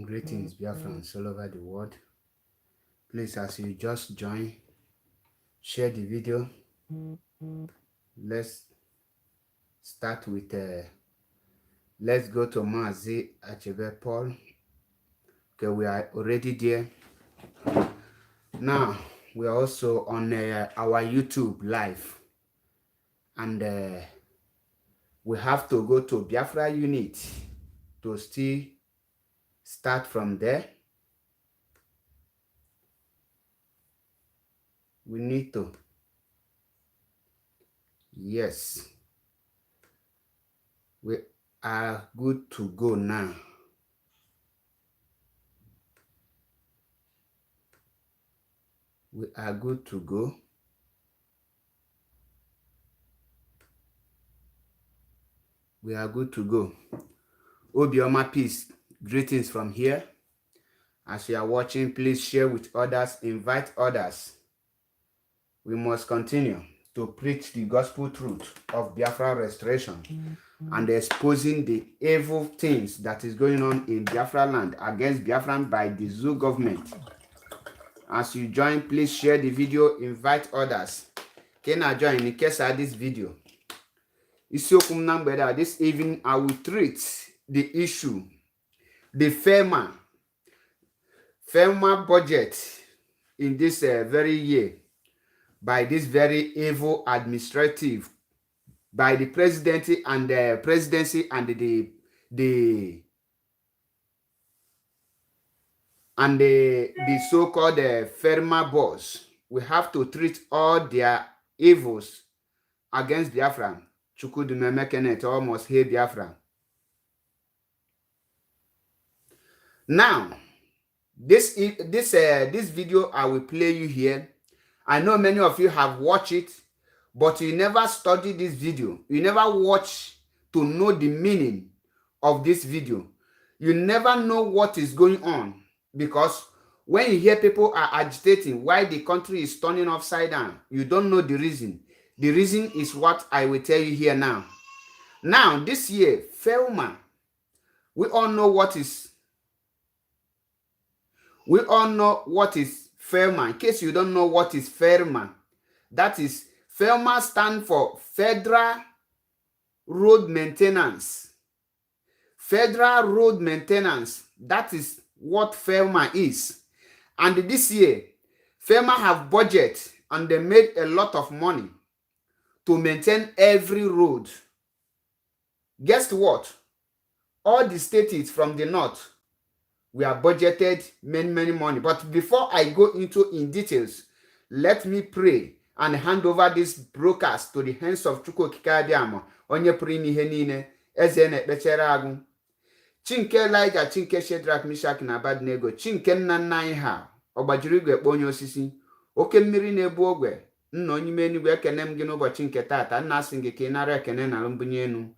Greetings, Biafrans all over the world. Please, as you just join, share the video. Let's start with let's go to Mazi Achebe Paul. Okay, we are already there. Now we are also on our YouTube live, and we have to go to Biafra unit to still start from there. We need to, yes, we are good to go now. We are good to go. We are good to go. Obioma, peace. Greetings from here. As you are watching, please share with others, invite others. We must continue to preach the gospel truth of Biafra restoration and exposing the evil things that is going on in Biafra land against Biafran by the zoo government. As you join, please share the video, invite others. Can I join in case of this video? This evening, I will treat the issue, the FEMA budget in this very year by this very evil administrative, by the presidency and the so-called FEMA boss. We have to treat all their evils against Biafra. Chukwudumeme Kenneth almost hate Biafra. Now, this video I will play you here. I know many of you have watched it, but you never study this video. You never watch to know the meaning of this video. You never know what is going on, because when you hear people are agitating why the country is turning upside down, you don't know the reason. The reason is what I will tell you here now. Now, this year, FEMA, we all know what is FEMA. In case you don't know what is FEMA, that is, FEMA stands for Federal Road Maintenance. Federal Road Maintenance, that is what FEMA is. And this year, FEMA have budget and they made a lot of money to maintain every road. Guess what? All the states from the north, we are budgeted many money. But before I go into in details, let me pray and hand over this broadcast to the hands of Chukwu Kikadiamo, onye pụrụ ihe niile, eze na-ekpechere agụ. Chinke Elijah, Chinke Shadrach, Meshach na Abednego, Chinke nna nna anyị ha, ọgbajiri igwe kpọ onye osisi, oke mmiri na-ebu ogwe, nna onye ime eluigwe, ekene m gị n'ụbọchị nke tata, nna asị gị ka ị nara ekene na mbunye enu.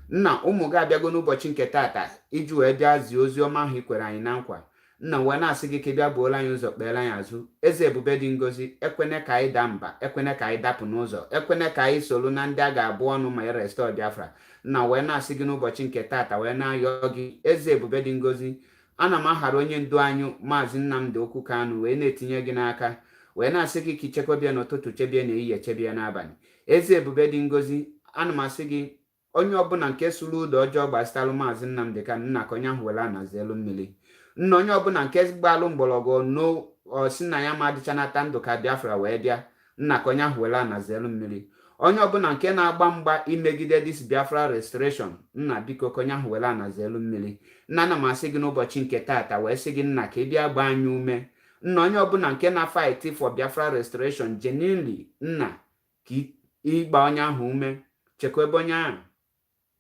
Nna ụmụ gị abịago n'ụbọchị nke tata iji wee bịa zie ozi ọma ahụ i kwere anyị na nkwa. Nna wee na-asị gị ka ị bịa buola anyị ụzọ, kpeela anyị azụ. Eze ebube dị ngozi, ekwene ka anyị daa mba, ekwene ka anyị dapụ n'ụzọ, ekwene ka anyị soro na ndị a ga-abụ ọnụ ma restore Biafra. Nna wee na-asị gị n'ụbọchị nke tata wee na-ayọ gị, eze ebube dị ngozi, ana m aghara onye ndu anyị Maazị Nnamdi Okwu Kanu wee na-etinye gị n'aka, wee na-asị gị ka ichekwabịa n'ụtụtụ, chebie na ehihie, chebie n'abalị. Eze ebube dị ngozi, ana m asị gị onye ọbụla nke sụrụ ụdọ ọjọọ gbasitalụ Maazị Nnamdi Kanu, nna ka onye ahụ wela na zelu mmiri. Nna onye ọbụla nke gbalụ mgbọrọgwụ n'osi na ya ma adịchanata ndụ ka Biafra wee bịa, nna ka onye ahụ wela na zelu mmiri. Onye ọbụla nke na-agba mgba imegide dis Biafra restoration, nna biko ka onye ahụ wela na zelu mmiri. Nna ana m asị gị n'ụbọchị nke tata wee sị gị nna ka ị bịa gbaa anyị ume. Nna onye ọbụla nke na-fight for Biafra restoration genuinely, nna ka ịgba onye ahụ ume, chekwa ebe onye ahụ.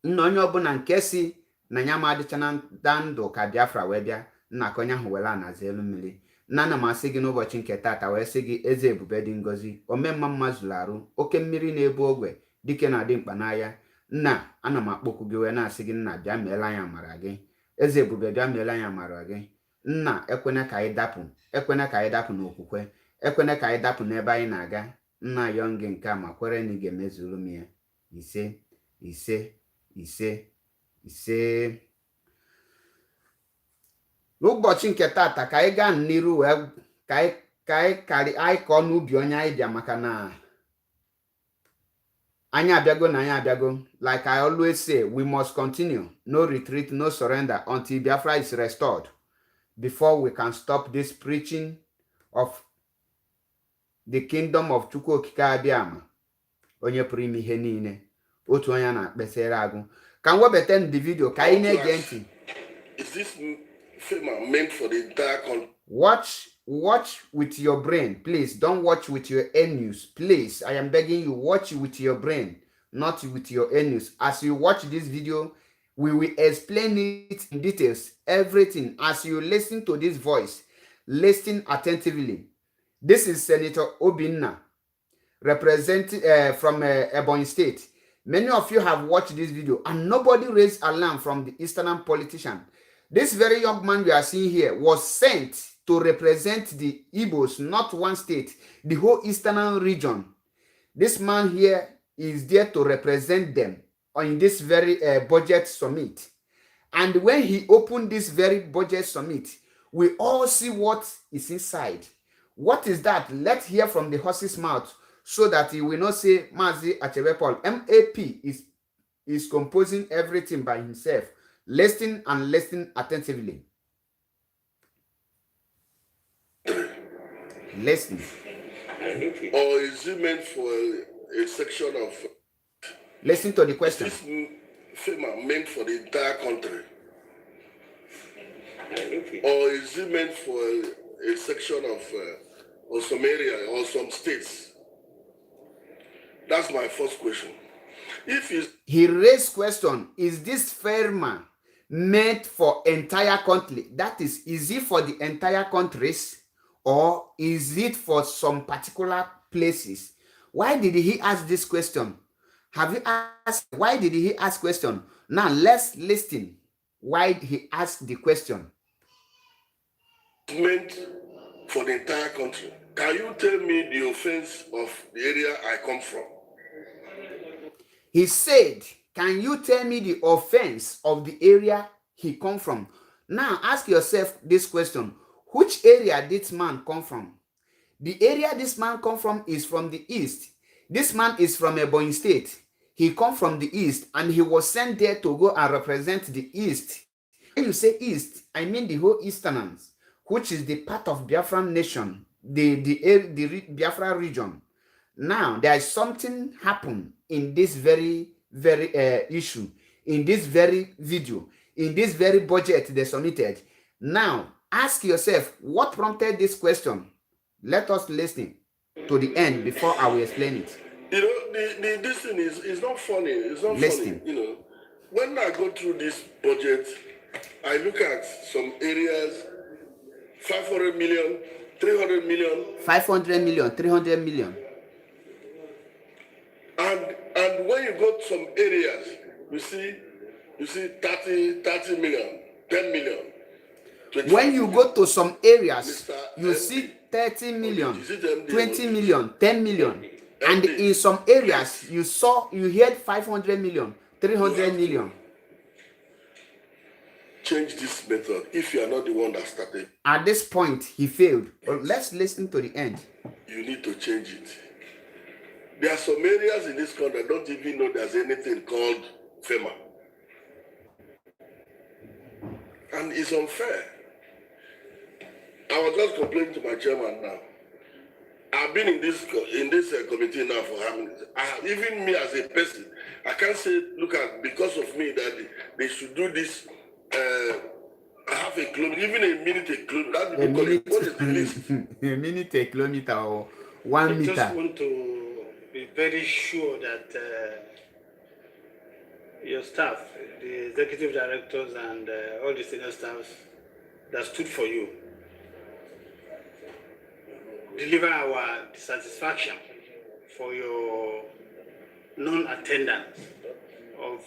Nna onye ọbụla nke si na ya ma adịchanata ndụ ka Biafra wee bịa, nna ka onye ahụ wela na zelu mmiri. Nna ana m asị gị n'ụbọchị nke tata wee sị gị eze ebube dị ngozi, omemma mma zuru arụ, oke mmiri na-ebu ogwe, dike na-adị mkpa n'ahịa. Nna ana m akpọku gị wee na-asị gị nna bịa meela anyị amara gị. Eze ebube bịa meela anyị amara gị. Nna ekwene ka anyị dapụ, ekwene ka anyị dapụ n'okwukwe, ekwene ka anyị dapụ n'ebe anyị na-aga. nna yonge nke ma kwere na ị ga-emezuru m ya. Ise, ise, ise, ise. N'ụbọchị nke tata ka anyị gaa n'iru wee ka anyị kọọ n'ubi onye anyị bịa maka na anyị abịago na anyị abịago. Like I always say, we must continue. No retreat, no surrender until Biafra is restored before we can stop this preaching of the kingdom of Chukwu Okike Abiama. Onye pụrụ ime ihe niile. Otu onye na-akpesere agụ. Ka m webata the video ka anyị na-ege ntị. Is this film meant for the entire country? Watch with your brain, please. Don't watch with your news, please. I am begging you, watch with your brain, not with your news. As you watch this video, we will explain it in details, everything. As you listen to this voice, listen attentively. This is Senator Obinna, representing from Ebonyi State. Many of you have watched this video, and nobody raised alarm from the Eastern politician. This very young man we are seeing here was sent to represent the Igbos, not one state, the whole Eastern region. This man here is there to represent them on this very budget summit. And when he opened this very budget summit, we all see what is inside. What is that? Let's hear from the horse's mouth so that he will not say, Mazi Achebe MAP is composing everything by himself. Listen and listen attentively. Listen. Or is it meant for a section of... Listen to the question. Is this film meant for the entire country? Or is it meant for a section of or some area or some states? That's my first question. He raised question, is this FERMA meant for entire country? That is it for the entire countries or is it for some particular places? Why did he ask this question? Have you asked why did he ask question? Now let's listen why he asked the question. Meant for the entire country. Can you tell me the offense of the area I come from? He said, can you tell me the offense of the area he come from? Now ask yourself this question. Which area this man come from? The area this man come from is from the east. This man is from Ebonyi State. He come from the east and he was sent there to go and represent the east. When you say east, I mean the whole easterners, which is the part of Biafran nation, the Biafra region. Now, there is something happened in this very issue, in this very video, in this very budget they submitted. Now, ask yourself, what prompted this question? Let us listen to the end before I will explain it. You know, this thing is not funny. It's not funny. You know, when I go through this budget, I look at some areas, 500 million, 300 million. 500 million, 300 million. And when you go to some areas, you see 30 million, 10 million. When you go to some areas, you see 30 million, 20 million, 10 million. And in some areas, you heard 500 million, 300 million. Change this method if you are not the one that started. At this point, he failed. Well, let's listen to the end. You need to change it. There are some areas in this country that don't even know there's anything called FEMA. And it's unfair. I was just complaining to my chairman now. I've been in this committee now for how many? Even me as a person, I can't say, look at, because of me that they should do this. Half a kilometer, even a minute a kilometer. What is the least? A minute a kilometer or 1 meter. I just want to be very sure that your staff, the executive directors and all the senior staffs that stood for you, deliver our dissatisfaction for your non-attendance of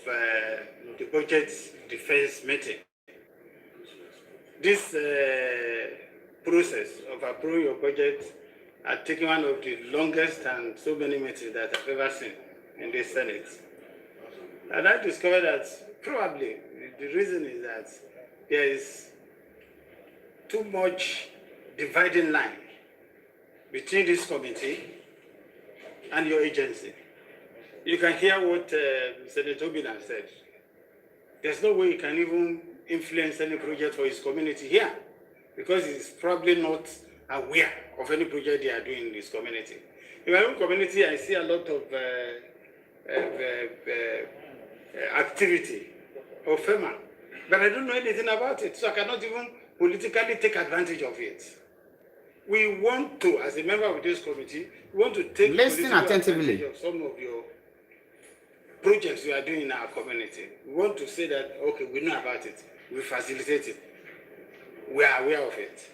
the budget defense meeting. This process of approving your budget had taken one of the longest and so many meetings that I've ever seen in the Senate. And I discovered that probably the reason is that there is too much dividing line between this committee and your agency. You can hear what Senator Obina said. There's no way he can even influence any project for his community here because he's probably not aware of any project they are doing in his community. In my own community, I see a lot of activity of FEMA, but I don't know anything about it, so I cannot even politically take advantage of it. We want to, as a member of this committee, we want to take Listen attentively advantage of some of your projects we are doing in our community. We want to say that, okay, we know about it, we facilitate it, we are aware of it.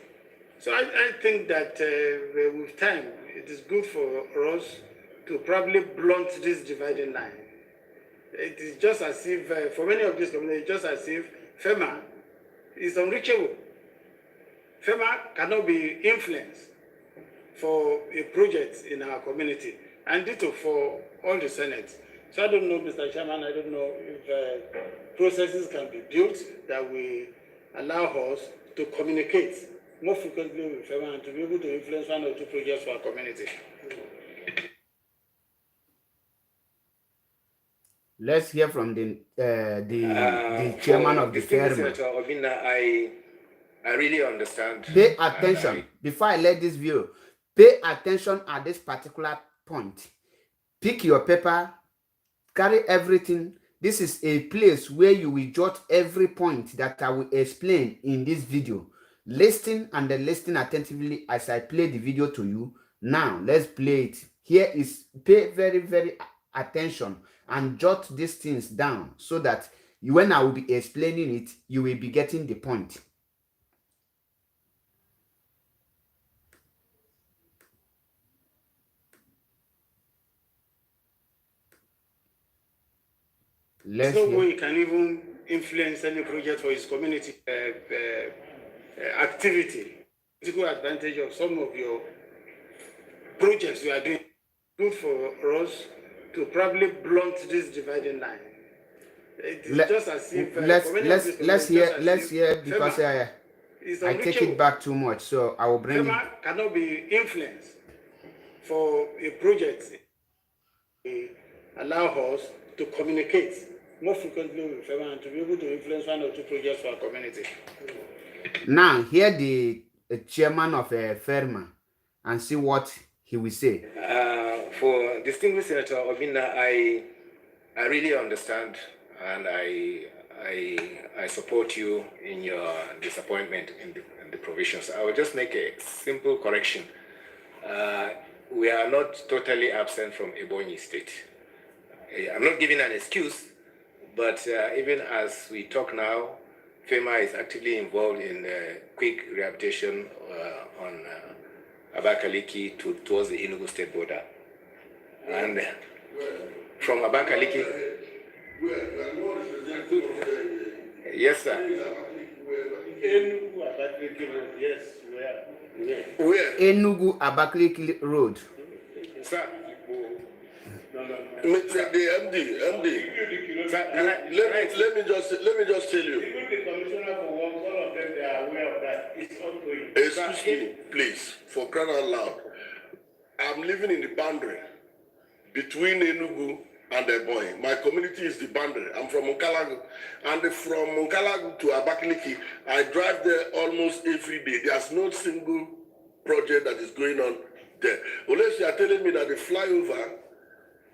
So I think that with time, it is good for us to probably blunt this dividing line. It is just as if, for many of these communities, just as if FEMA is unreachable. FEMA cannot be influenced for a project in our community, and ditto for all the Senate. So I don't know, Mr. Chairman, I don't know if processes can be built that will allow us to communicate more frequently with FEMA and to be able to influence one or two projects for our community. Let's hear from the chairman of the FERMA. Senator Obina, I really understand. Pay attention. Before I let this view, pay attention at this particular point. Pick your paper, carry everything. This is a place where you will jot every point that I will explain in this video. Listen and then listen attentively as I play the video to you. Now, let's play it. Here is, pay very, very attention and jot these things down so that when I will be explaining it, you will be getting the point. There's no way he can even influence any project for his community activity. Political advantage of some of your projects you are doing. Good for us to probably blunt this dividing line. It's just as if let's hear because I take it back too much, so I will bring FEMA it. Cannot be influenced for a project. Allow us to communicate more frequently with FEMA and to be able to influence one or two projects for our community. Now, hear the chairman of FERMA and see what he will say. For distinguished Senator Obina, I really understand and I support you in your disappointment in the provisions. I will just make a simple correction. We are not totally absent from Ebonyi State. I'm not giving an excuse, but even as we talk now, FEMA is actively involved in quick rehabilitation on Abakaliki towards the Enugu State border. And from Abakaliki... Yes, sir. Enugu Abakaliki Road, yes, Where? Enugu Abakaliki Road. Sir. The MD. Let me just tell you. Even the commissioner for works, all of them, they are aware of that. It's ongoing. Excuse me, please, for crying out loud. I'm living in the boundary between Enugu and Ebonyi. My community is the boundary. I'm from Nkalagu. And from Nkalagu to Abakaliki, I drive there almost every day. There's no single project that is going on there. Unless you are telling me that the flyover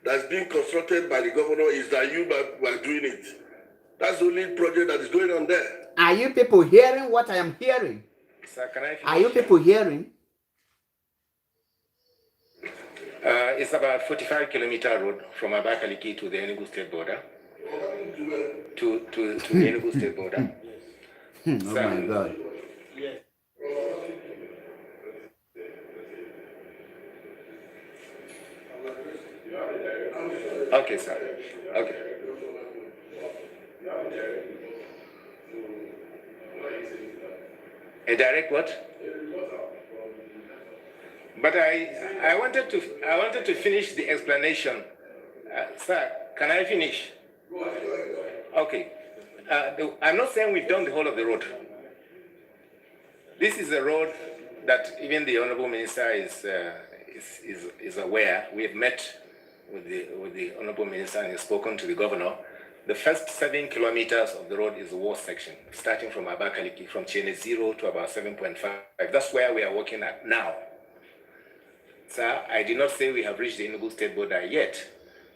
that's being constructed by the governor is that you are doing it. That's the only project that is going on there. Are you people hearing what I am hearing? Sir, can I finish? Are you people hearing? It's about 45-kilometer road from Abakaliki to the Enugu State border. To the Enugu State border. Oh my God. Yes. Okay, sir. Okay. A direct what? But I wanted to finish the explanation. Sir, can I finish? Okay. I'm not saying we've done the whole of the road. This is a road that even the Honorable Minister is aware. We have met with the Honorable Minister and has spoken to the Governor. The first 7 kilometers of the road is the worst section, starting from Abakaliki, from Chene 0 to about 7.5. That's where we are working at now. Sir, I did not say we have reached the Enugu state border yet,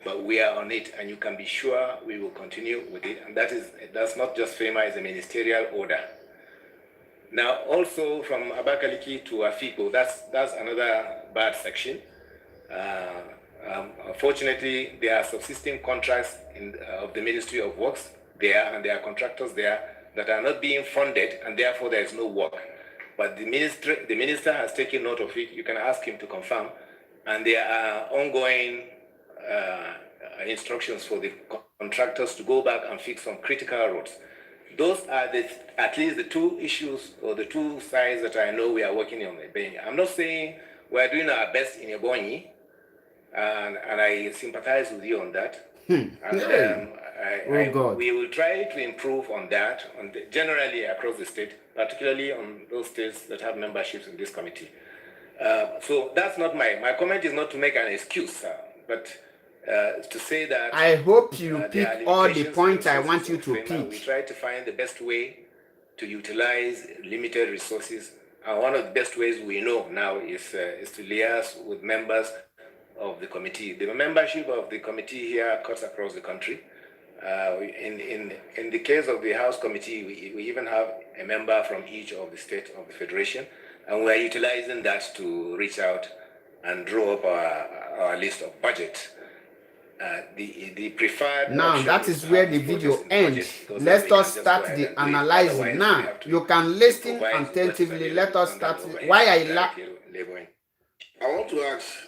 but we are on it, and you can be sure we will continue with it. And that's not just FEMA, it's a ministerial order. Now, also from Abakaliki to Afiko, that's another bad section. Unfortunately, there are subsisting contracts of the Ministry of Works there, and there are contractors there that are not being funded, and therefore there is no work. But the minister has taken note of it. You can ask him to confirm, and there are ongoing instructions for the contractors to go back and fix some critical roads. Those are at least the two issues or the two sides that I know we are working on. I'm not saying we are doing our best in Ebonyi, and I sympathize with you on that. And God. We will try to improve on that, generally across the state, particularly on those states that have memberships in this committee. So that's not my comment is not to make an excuse, but to say that I hope you pick all the points I resources want you of to FEMA. We pick. try to find the best way to utilize limited resources, and one of the best ways we know now is to liaise with members of the committee. The membership of the committee here cuts across the country. In the case of the House Committee, we even have a member from each of the state of the Federation, and we are utilizing that to reach out and draw up our list of budget. The preferred Now that is where the video ends. Let us start the analyzing. Now you can listen attentively. Let us start. Why I want to ask.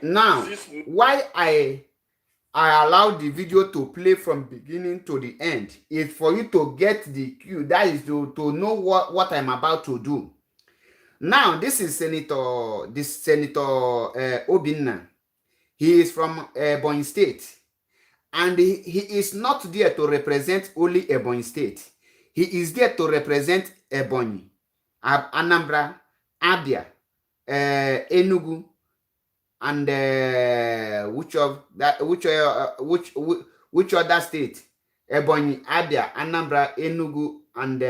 Now, why I allowed the video to play from beginning to the end is for you to get the cue. That is to know what I'm about to do. Now, this is Senator Obinna. He is from Ebonyi State. And he is not there to represent only Ebonyi State. He is there to represent Ebonyi, Anambra, Abia, Enugu, and which other state? Ebonyi, Abia, Anambra, Enugu, and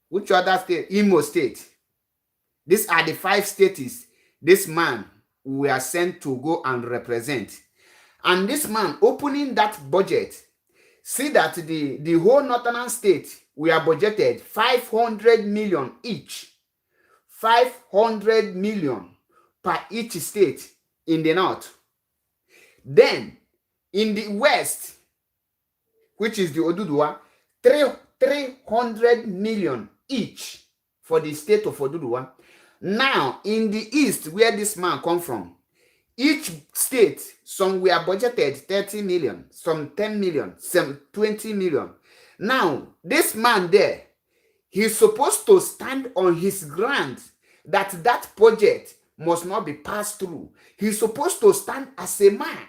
which other state? Imo State. These are the 5 states this man we are sent to go and represent. And this man opening that budget, see that the whole northern state we are budgeted 500 million each. 500 million per each state in the north. Then in the west, which is the Oduduwa, 300 million each for the state of Oduduwa. Now in the east, where this man come from, each state, some were budgeted 30 million, some 10 million, some 20 million. Now this man there, he's supposed to stand on his ground that project must not be passed through. He's supposed to stand as a man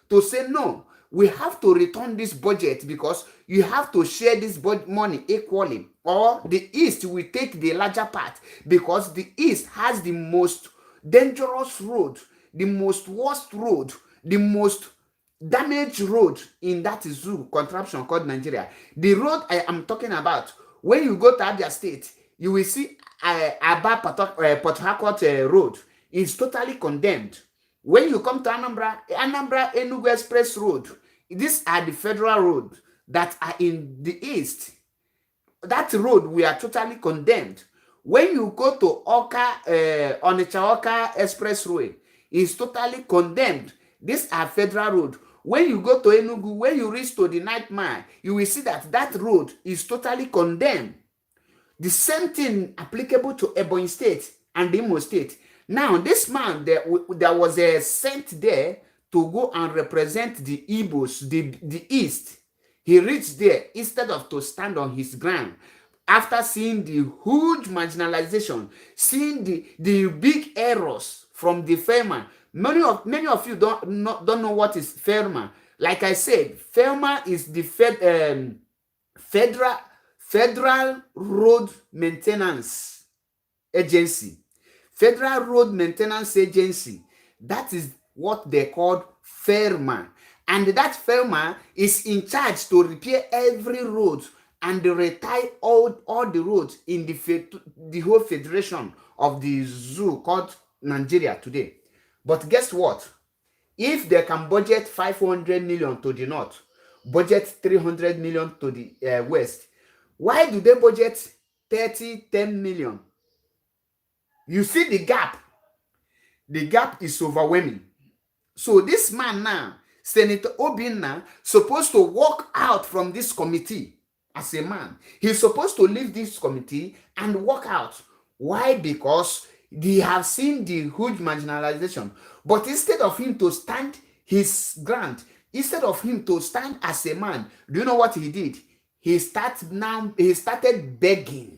to say, no, we have to return this budget because you have to share this money equally, or the East will take the larger part because the East has the most dangerous road, the most worst road, the most damaged road in that zoo contraption called Nigeria. The road I am talking about, when you go to Abia State, you will see Aba Port Harcourt road is totally condemned. When you come to Anambra Enugu Express Road, these are the federal roads that are in the east. That road we are totally condemned. When you go to Onitsha-Awka Expressway, is totally condemned. These are federal road. When you go to Enugu, when you reach to the night mile, you will see that road is totally condemned. The same thing applicable to Ebonyi State and Imo State. Now, this man, there was a sent there to go and represent the Igbos, the East. He reached there instead of to stand on his ground. after seeing the huge marginalization, seeing the big errors from the FEMA. Many of you don't know what is FEMA. Like I said, FEMA is the Federal Road Maintenance Agency. Federal Road Maintenance Agency. That is what they called FEMA. And that FEMA is in charge to repair every road and retire all the roads in the whole federation of the zoo called Nigeria today. But guess what? If they can budget 500 million to the north, budget 300 million to the west, why do they budget 10 million? You see the gap. The gap is overwhelming. So this man now, Senator Obinna, supposed to walk out from this committee as a man. He's supposed to leave this committee and walk out. Why? Because they have seen the huge marginalization. But instead of him to stand his ground, instead of him to stand as a man, do you know what he did? He started begging.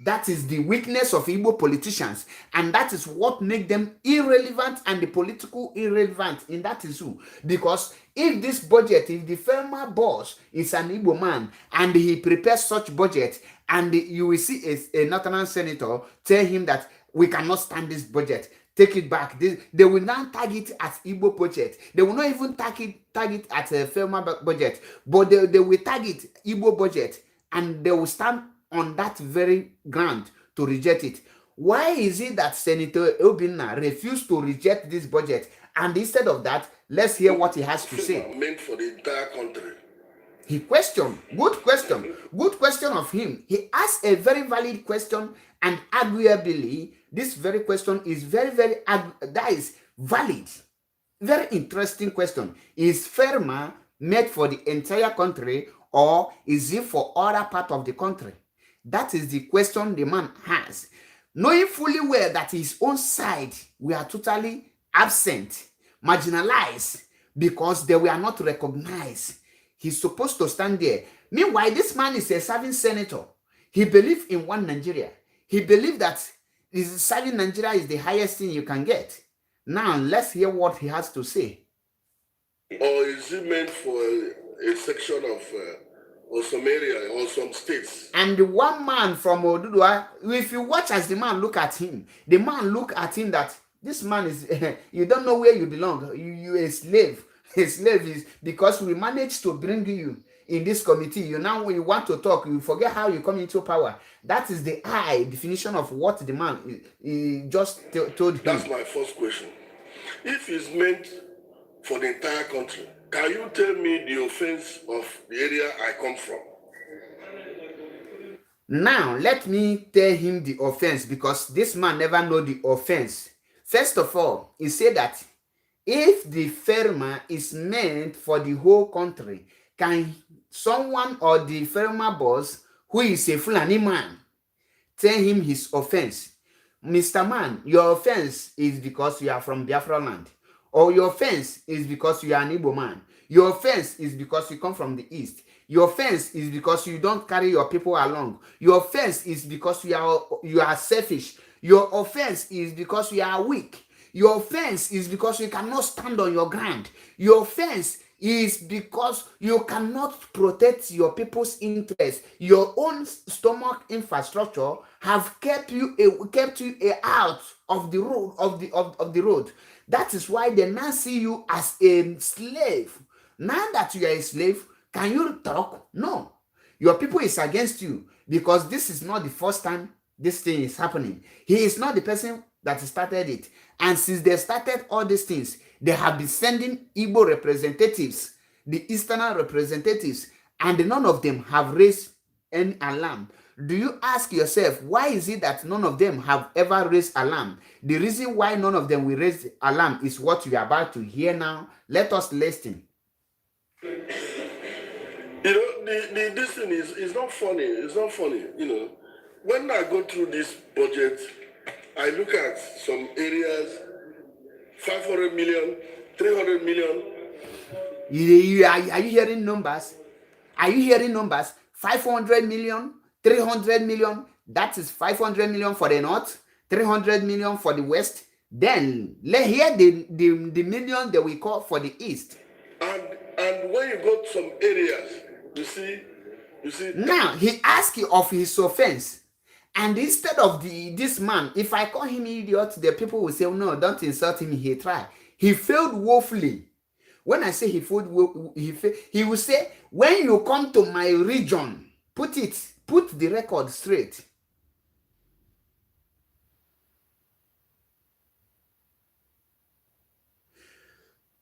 That is the weakness of Igbo politicians, and that is what makes them irrelevant and the political irrelevant in that issue. Because if this budget, if the former boss is an Igbo man and he prepares such budget, and you will see a northern senator tell him that we cannot stand this budget, take it back. They will now tag it as Igbo budget. They will not even tag it at a former budget, but they will tag it Igbo budget, and they will stand on that very ground to reject it. Why is it that Senator Obinna refused to reject this budget? And instead of that, let's hear what he has to say. Meant for the entire country. He questioned. Good question of him. He asked a very valid question, and arguably, this very question is that is valid. Very interesting question. Is FEMA made for the entire country, or is it for other part of the country? That is the question the man has. Knowing fully well that his own side were totally absent, marginalized, because they were not recognized. He's supposed to stand there. Meanwhile, this man is a serving senator. He believes in one Nigeria. He believes that serving Nigeria is the highest thing you can get. Now, let's hear what he has to say. Or is it meant for a section of or some area or some states? And the one man from Oduduwa, if you watch as the man look at him, the man look at him that this man is, you don't know where you belong. You a slave. A slave is because we managed to bring you in this committee. You now, when you want to talk, you forget how you come into power. That is the high definition of what the man he just told him. That's my first question. If it's meant for the entire country, can you tell me the offense of the area I come from? Now, let me tell him the offense, because this man never know the offense. First of all, he said that if the FEMA is meant for the whole country, can someone or the FEMA boss, who is a Fulani man, tell him his offense? Mr. Man, your offense is because you are from Biafra land. Or your offense is because you are an Igbo man. Your offense is because you come from the east. Your offense is because you don't carry your people along. Your offense is because you are selfish. Your offense is because you are weak. Your offense is because you cannot stand on your ground. Your offense is because you cannot protect your people's interests. Your own stomach infrastructure have kept you out of the road of the road. That is why they now see you as a slave. Now that you are a slave, can you talk? No. Your people is against you, because this is not the first time this thing is happening. He is not the person that started it. And since they started all these things, they have been sending Igbo representatives, the Eastern representatives, and none of them have raised any alarm. Do you ask yourself, why is it that none of them have ever raised alarm? The reason why none of them will raise alarm is what you are about to hear now. Let us listen. You know, this thing is not funny. It's not funny. You know, when I go through this budget, I look at some areas, 500 million, 300 million. Are you hearing numbers? Are you hearing numbers? 500 million, 300 million. That is 500 million for the north, 300 million for the west. Then let hear the million that we call for the east. And when you go to some areas, you see. Now he asked you of his offense. And instead of this man, if I call him idiot, the people will say, oh, no, don't insult him. He tried. He failed woefully. When I say he failed, he will say, when you come to my region, put the record straight.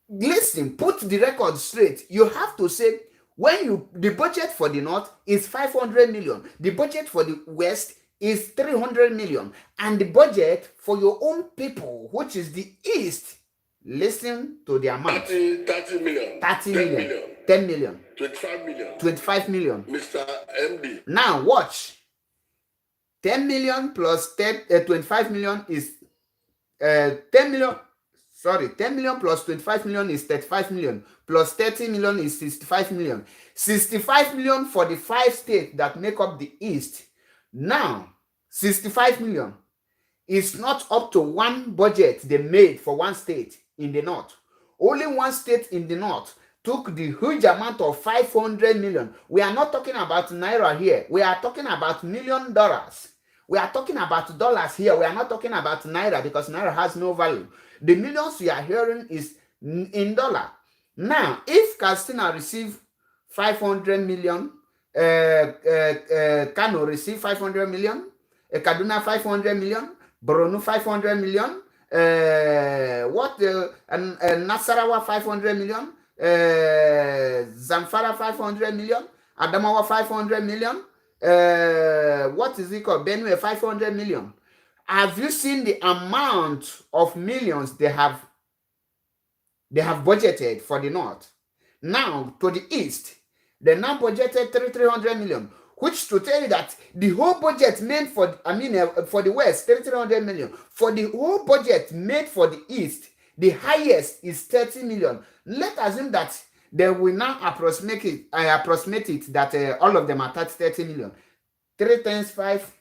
Listen, put the record straight. You have to say, when the budget for the north is 500 million, the budget for the west is 300 million, and the budget for your own people, which is the east, listen to the amount. 30 million. 30 10 million. 10 million. 25 million. 25 million. Mr. MD. Now watch. 10 million plus 25 million is 10 million. Sorry, 10 million plus 25 million is 35 million. Plus 30 million is 65 million. 65 million for the 5 states that make up the east. Now, 65 million is not up to one budget they made for one state in the north. Only one state in the north took the huge amount of 500 million. We are not talking about naira here. We are talking about $1 million. We are talking about dollars here. We are not talking about naira because naira has no value. The millions we are hearing is in dollar. Now, if Katsina receive 500 million, Kano receive 500 million, Kaduna 500 million, Borno 500 million, Nasarawa 500 million, Zamfara 500 million, Adamawa 500 million, what is it called? Benue 500 million. Have you seen the amount of millions they have budgeted for the north? Now to the east, they now budgeted 300 million, which to tell you that the whole budget meant for the west 300 million. For the whole budget made for the east, the highest is 30 million. Let's assume that they will now approximate it that all of them are 30 million. 3 times 5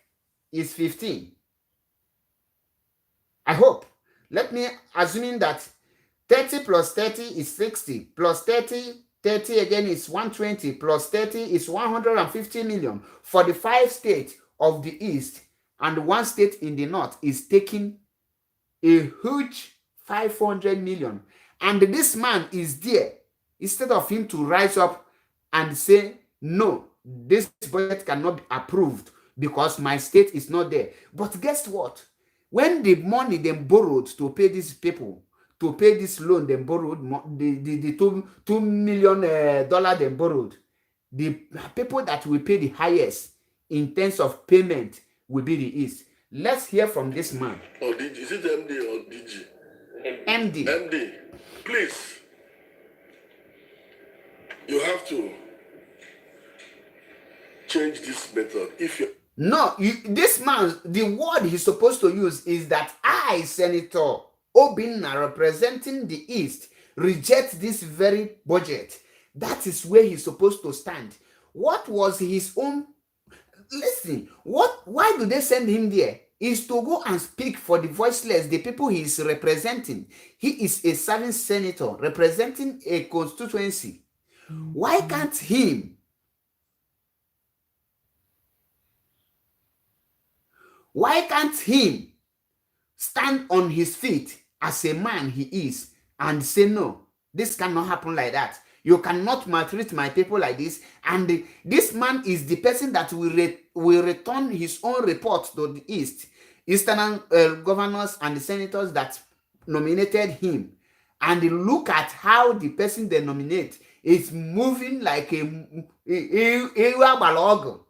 is 15. I hope. Let me assuming that 30 plus 30 is 60, plus 30 again is 120, plus 30 is 150 million for the 5 states of the east, and 1 state in the north is taking a huge 500 million. And this man is there. Instead of him to rise up and say, no, this budget cannot be approved because my state is not there. But guess what? When the money they borrowed to pay these people, to pay this loan they borrowed, the $2 million they borrowed, the people that will pay the highest in terms of payment will be the East. Let's hear from this man. Or DG. Is it MD or DG? MD. MD, please. You have to change this method. If you No, this man, the word he's supposed to use is that I, Senator Obinna, representing the East, reject this very budget. That is where he's supposed to stand. What was his own? Listen, why do they send him there? Is to go and speak for the voiceless, the people he is representing. He is a serving senator representing a constituency. Why can't him? Why can't him stand on his feet as a man he is and say, no, this cannot happen like that. You cannot maltreat my people like this. And this man is the person that will return his own report to the Eastern governors and the senators that nominated him. And look at how the person they nominate is moving like a balog.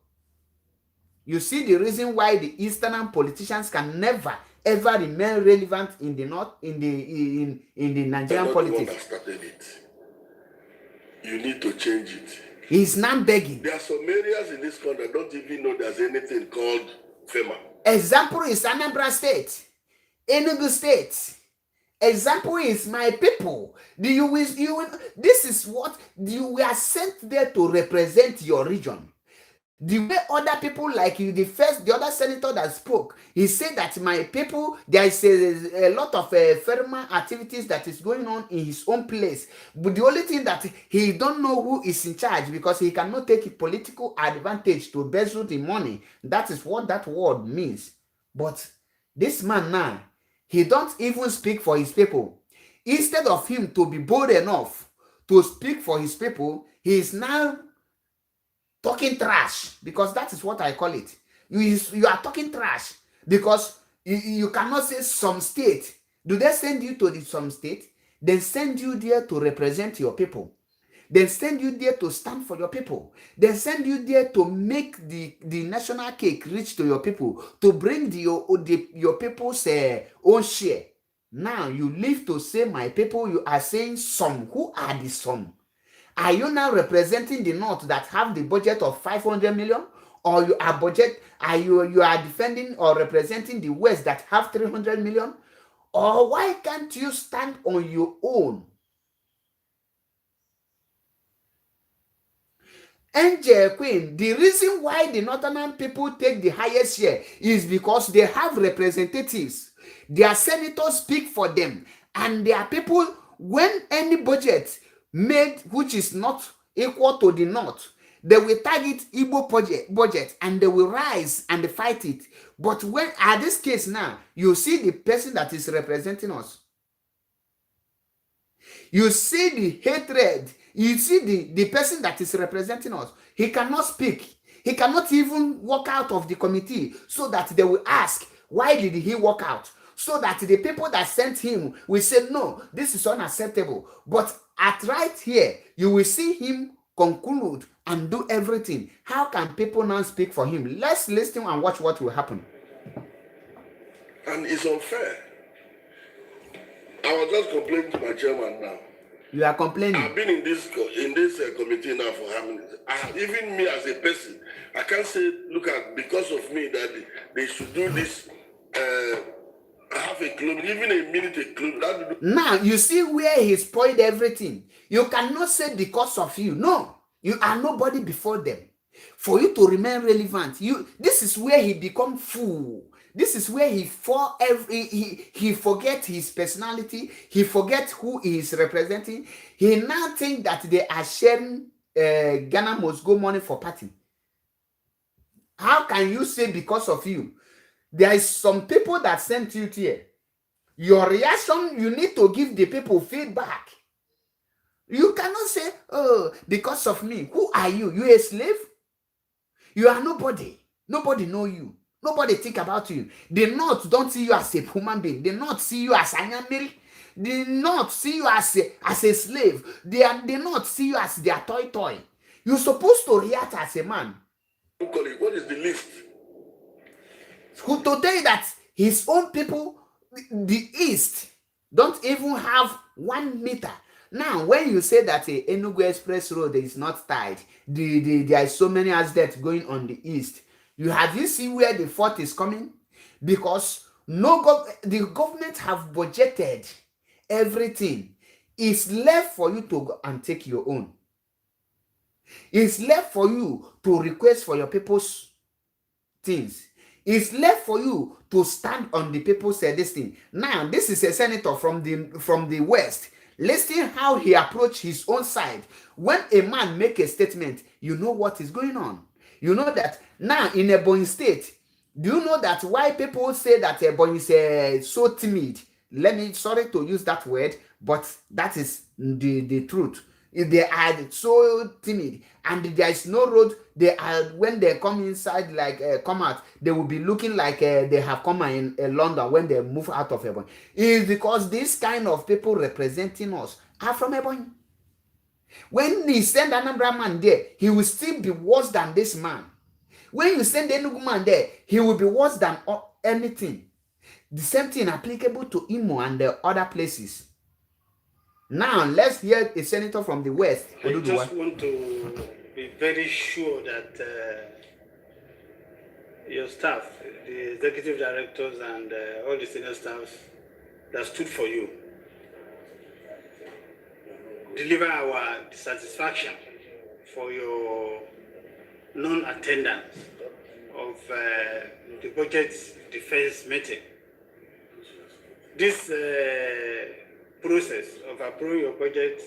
You see the reason why the Eastern politicians can never ever remain relevant in the north, in the Nigerian politics. You need to change it. He's not begging. There are some areas in this country that don't even know there's anything called FEMA. Example is Anambra State, Enugu State. Example is my people. This is what you were sent there to represent your region. The way other people like you, the other senator that spoke, he said that my people, there is a lot of FERMA activities that is going on in his own place. But the only thing that he don't know who is in charge, because he cannot take a political advantage to embezzle the money. That is what that word means. But this man now, he don't even speak for his people. Instead of him to be bold enough to speak for his people, he is now talking trash, because that is what I call it. You are talking trash because you cannot say some state. Do they send you to some state? They send you there to represent your people. They send you there to stand for your people. They send you there to make the national cake reach to your people, to bring your people's own share. Now you live to say my people, you are saying some. Who are the some? Are you now representing the North that have the budget of 500 million? Or you are defending or representing the West that have 300 million? Or why can't you stand on your own? Angel Queen, the reason why the Northern people take the highest share is because they have representatives. Their senators speak for them. And their people, when any budget made which is not equal to the North, they will target Igbo budget and they will rise and fight it. But when at this case now, you see the person that is representing us. You see the hatred. You see the person that is representing us. He cannot speak. He cannot even walk out of the committee so that they will ask, why did he walk out? So that the people that sent him will say, no, this is unacceptable. But at right here, you will see him conclude and do everything. How can people now speak for him? Let's listen and watch what will happen. And it's unfair. I was just complaining to my chairman now. You are complaining. I've been in this committee now for how many years? Even me as a person, I can't say, look at, because of me, that they should do this. Half a kilometer, even a minute a kilometer. Now, you see where he spoiled everything. You cannot say because of you. No, you are nobody before them. For you to remain relevant, this is where he become fool. This is where he forget his personality. He forget who he is representing. He now think that they are sharing Ghana must go money for party. How can you say because of you? There is some people that sent you here. Your reaction, you need to give the people feedback. You cannot say, oh, because of me. Who are you? You a slave? You are nobody. Nobody know you. Nobody think about you. The North don't see you as a human being. The North see you as an animal. The North see you as a slave. They not see you as their toy. You're supposed to react as a man. What is the list? Who to tell you that his own people, the East, don't even have 1 meter. Now, when you say that a Enugu Express Road is not tied, there are so many accidents going on the East. Have you seen where the fault is coming? Because the government have budgeted everything. It's left for you to go and take your own. It's left for you to request for your people's things. It's left for you to stand on the people's this thing. Now, this is a senator from the West. Listen how he approached his own side. When a man make a statement, you know what is going on. You know that now in Ebonyi State, do you know that why people say that Ebonyi is so timid? Sorry to use that word, but that is the truth. If they are so timid and there is no road, when they come inside, come out, they will be looking like they have come in London when they move out of Ebonyi. It's because this kind of people representing us are from Ebonyi. When he send Anambra man there, he will still be worse than this man. When you send Enugu man there, he will be worse than anything. The same thing applicable to Imo and the other places. Now, let's hear a senator from the West. I just want to be very sure that your staff, the executive directors and all the senior staffs that stood for you, deliver our satisfaction for your non-attendance of the budget defense meeting. This process of approving your budget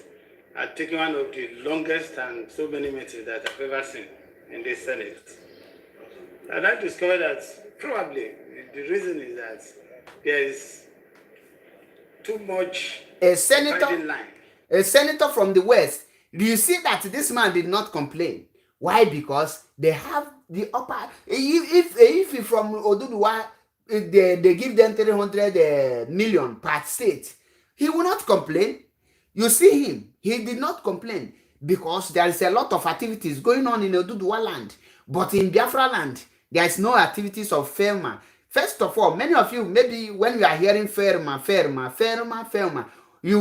has taken one of the longest and so many meetings that I've ever seen in this Senate. And I discovered that probably the reason is that there is too much dividing line. A senator from the West, do you see that this man did not complain? Why? Because they have the upper. If from Oduduwa, they give them 300 million per state, he will not complain. You see him, he did not complain because there is a lot of activities going on in Oduduwa land. But in Biafra land, there is no activities of FERMA. First of all, many of you, maybe when you are hearing FERMA, you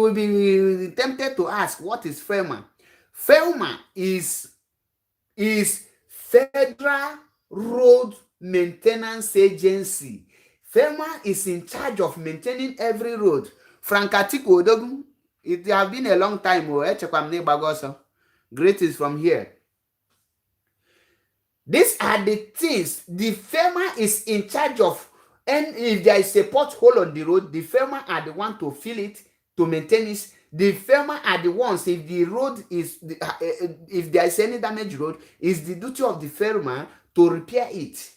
will be tempted to ask, what is FERMA? FERMA is Federal Road Maintenance Agency. FERMA is in charge of maintaining every road. Frankatiko Odogun, it has been a long time. Greetings from here. These are the things the FERMA is in charge of. And if there is a pothole on the road, the FERMA are the one to fill it, to maintain it. The FERMA are the ones, if the road is, if there is any damaged road, it's the duty of the FERMA to repair it.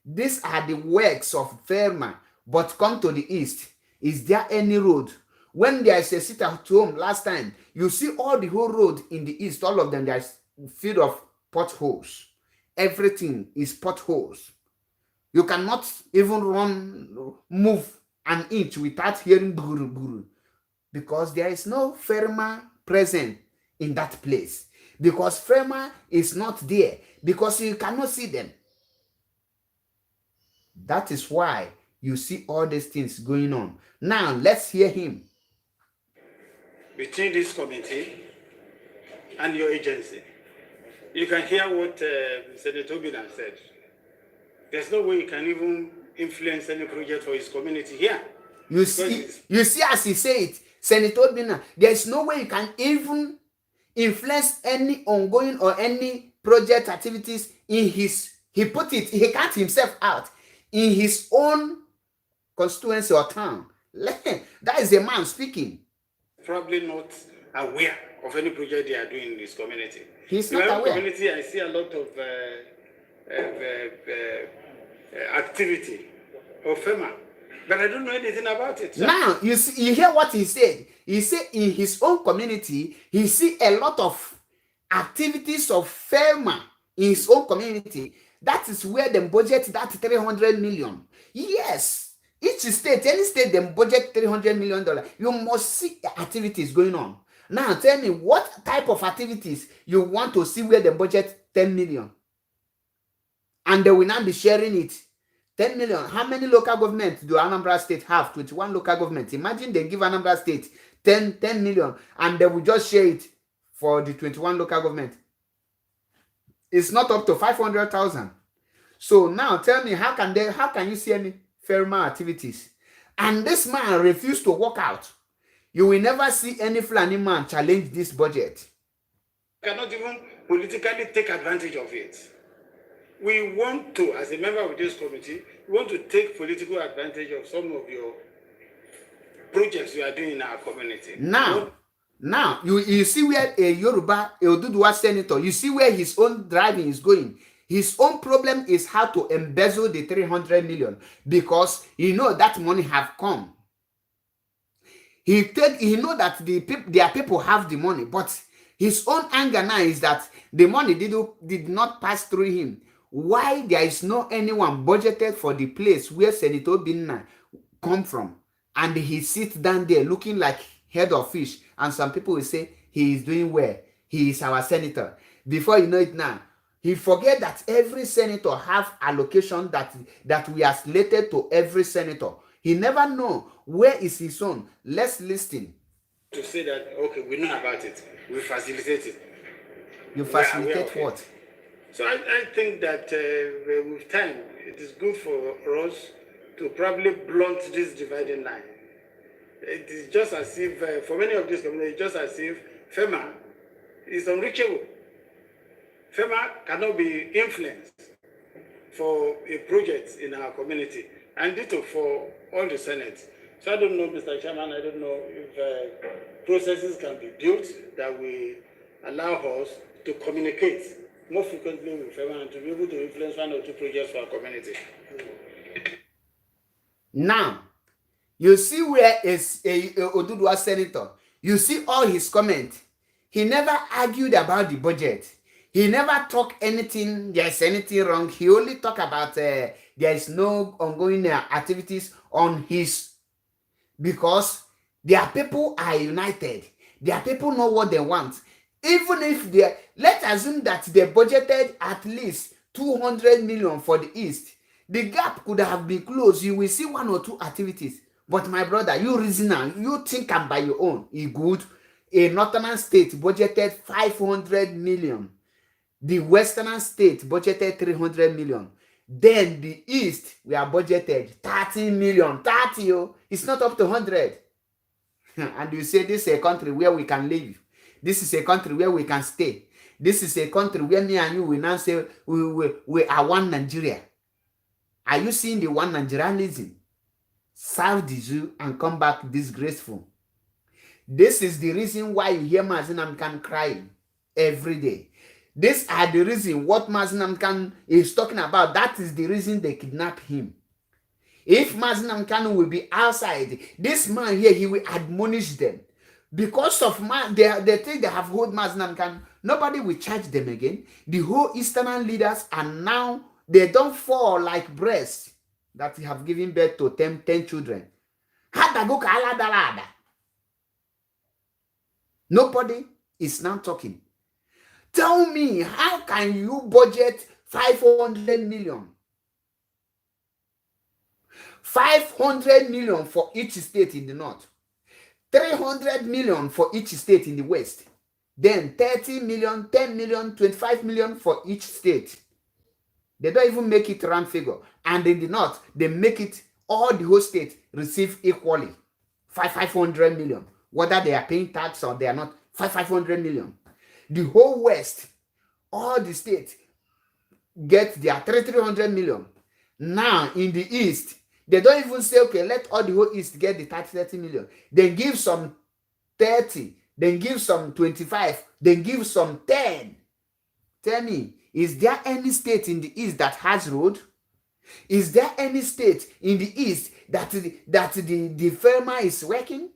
These are the works of FERMA. But come to the east, is there any road? When there is a sit at home last time, you see all the whole road in the east, all of them, there is filled of potholes. Everything is potholes. You cannot even move an inch without hearing buru buru, because there is no FERMA present in that place. Because FERMA is not there, because you cannot see them. That is why you see all these things going on. Now, let's hear him. Between this committee and your agency, you can hear what Senator Obina said. There's no way you can even influence any project for his community here. You see as he said, Senator Obina, there's no way you can even influence any ongoing or any project activities in his, he cut himself out in his own constituency or town. That is the man speaking. Probably not aware of any project they are doing in this community. He's not aware. Community, I see a lot of activity of FEMA, but I don't know anything about it. So. Now, you hear what he said. He said in his own community, he see a lot of activities of FEMA in his own community. That is where they budget that 300 million. Yes. Each state, any state, they budget $300 million. You must see activities going on. Now, tell me, what type of activities you want to see where they budget 10 million? And they will not be sharing it. 10 million. How many local governments do Anambra State have? 21 local governments. Imagine they give Anambra State 10 million and they will just share it for the 21 local government. It's not up to 500,000. So now tell me, how can you see any FERMA activities? And this man refused to walk out. You will never see any Fulani man challenge this budget. Cannot even politically take advantage of it. We want to, as a member of this committee, we want to take political advantage of some of your projects you are doing in our community. Now, you see where a Yoruba, a Oduduwa senator, you see where his own driving is going. His own problem is how to embezzle the 300 million because he know that money have come. He know that their people have the money, but his own anger now is that the money did not pass through him. Why there is no anyone budgeted for the place where Senator Binna come from, and he sits down there looking like head of fish, and some people will say he is doing well. He is our senator. Before you know it now, he forget that every senator have allocation that we are slated to every senator. He never know where is his own. Let's listen. To say that, okay, we know about it. We facilitate it. You facilitate what? So I think that with time, it is good for us to probably blunt this dividing line. It is just as if, for many of these communities, just as if FEMA is unreachable. FEMA cannot be influenced for a project in our community, and ditto for all the Senate. So I don't know, Mr. Chairman, I don't know if processes can be built that will allow us to communicate more frequently with FEMA and to be able to influence one or two projects for our community. Now, you see where is a Oduduwa senator. You see all his comments. He never argued about the budget. He never talked anything, there's anything wrong. He only talk about there is no ongoing activities on his, because their people are united. Their people know what they want. Even if they, let's assume that they budgeted at least 200 million for the East, the gap could have been closed. You will see one or two activities. But my brother, you reason now, you think and by your own. It good. A northern state budgeted 500 million. The western state budgeted 300 million. Then the East, we are budgeted 30 million. 30, oh, it's not up to 100. And you say this is a country where we can live. This is a country where we can stay. This is a country where me and you will now say we are one Nigeria. Are you seeing the one Nigerianism? Serve the Jew and come back disgraceful. This is the reason why you hear Mazinam Khan crying every day. These are the reason what Mazinam Khan is talking about. That is the reason they kidnap him. If Mazinam Khan will be outside, this man here, he will admonish them. Because of they think they have hold Mazinam Khan, nobody will charge them again. The whole Eastern leaders are now, they don't fall like breasts that have given birth to 10 children. Nobody is now talking. Tell me, how can you budget 500 million? 500 million for each state in the north. 300 million for each state in the west. Then 30 million, 10 million, 25 million for each state. They don't even make it round figure. And in the north, they make it, all the whole state receive equally. 500 million. Whether they are paying tax or they are not, 500 million. The whole west, all the states get their 300 million. Now, in the east, they don't even say, okay, let all the whole east get the 30 million. They give some 30, then give some 25, then give some 10. Tell me, is there any state in the east that has road? Is there any state in the east that the farmer is working?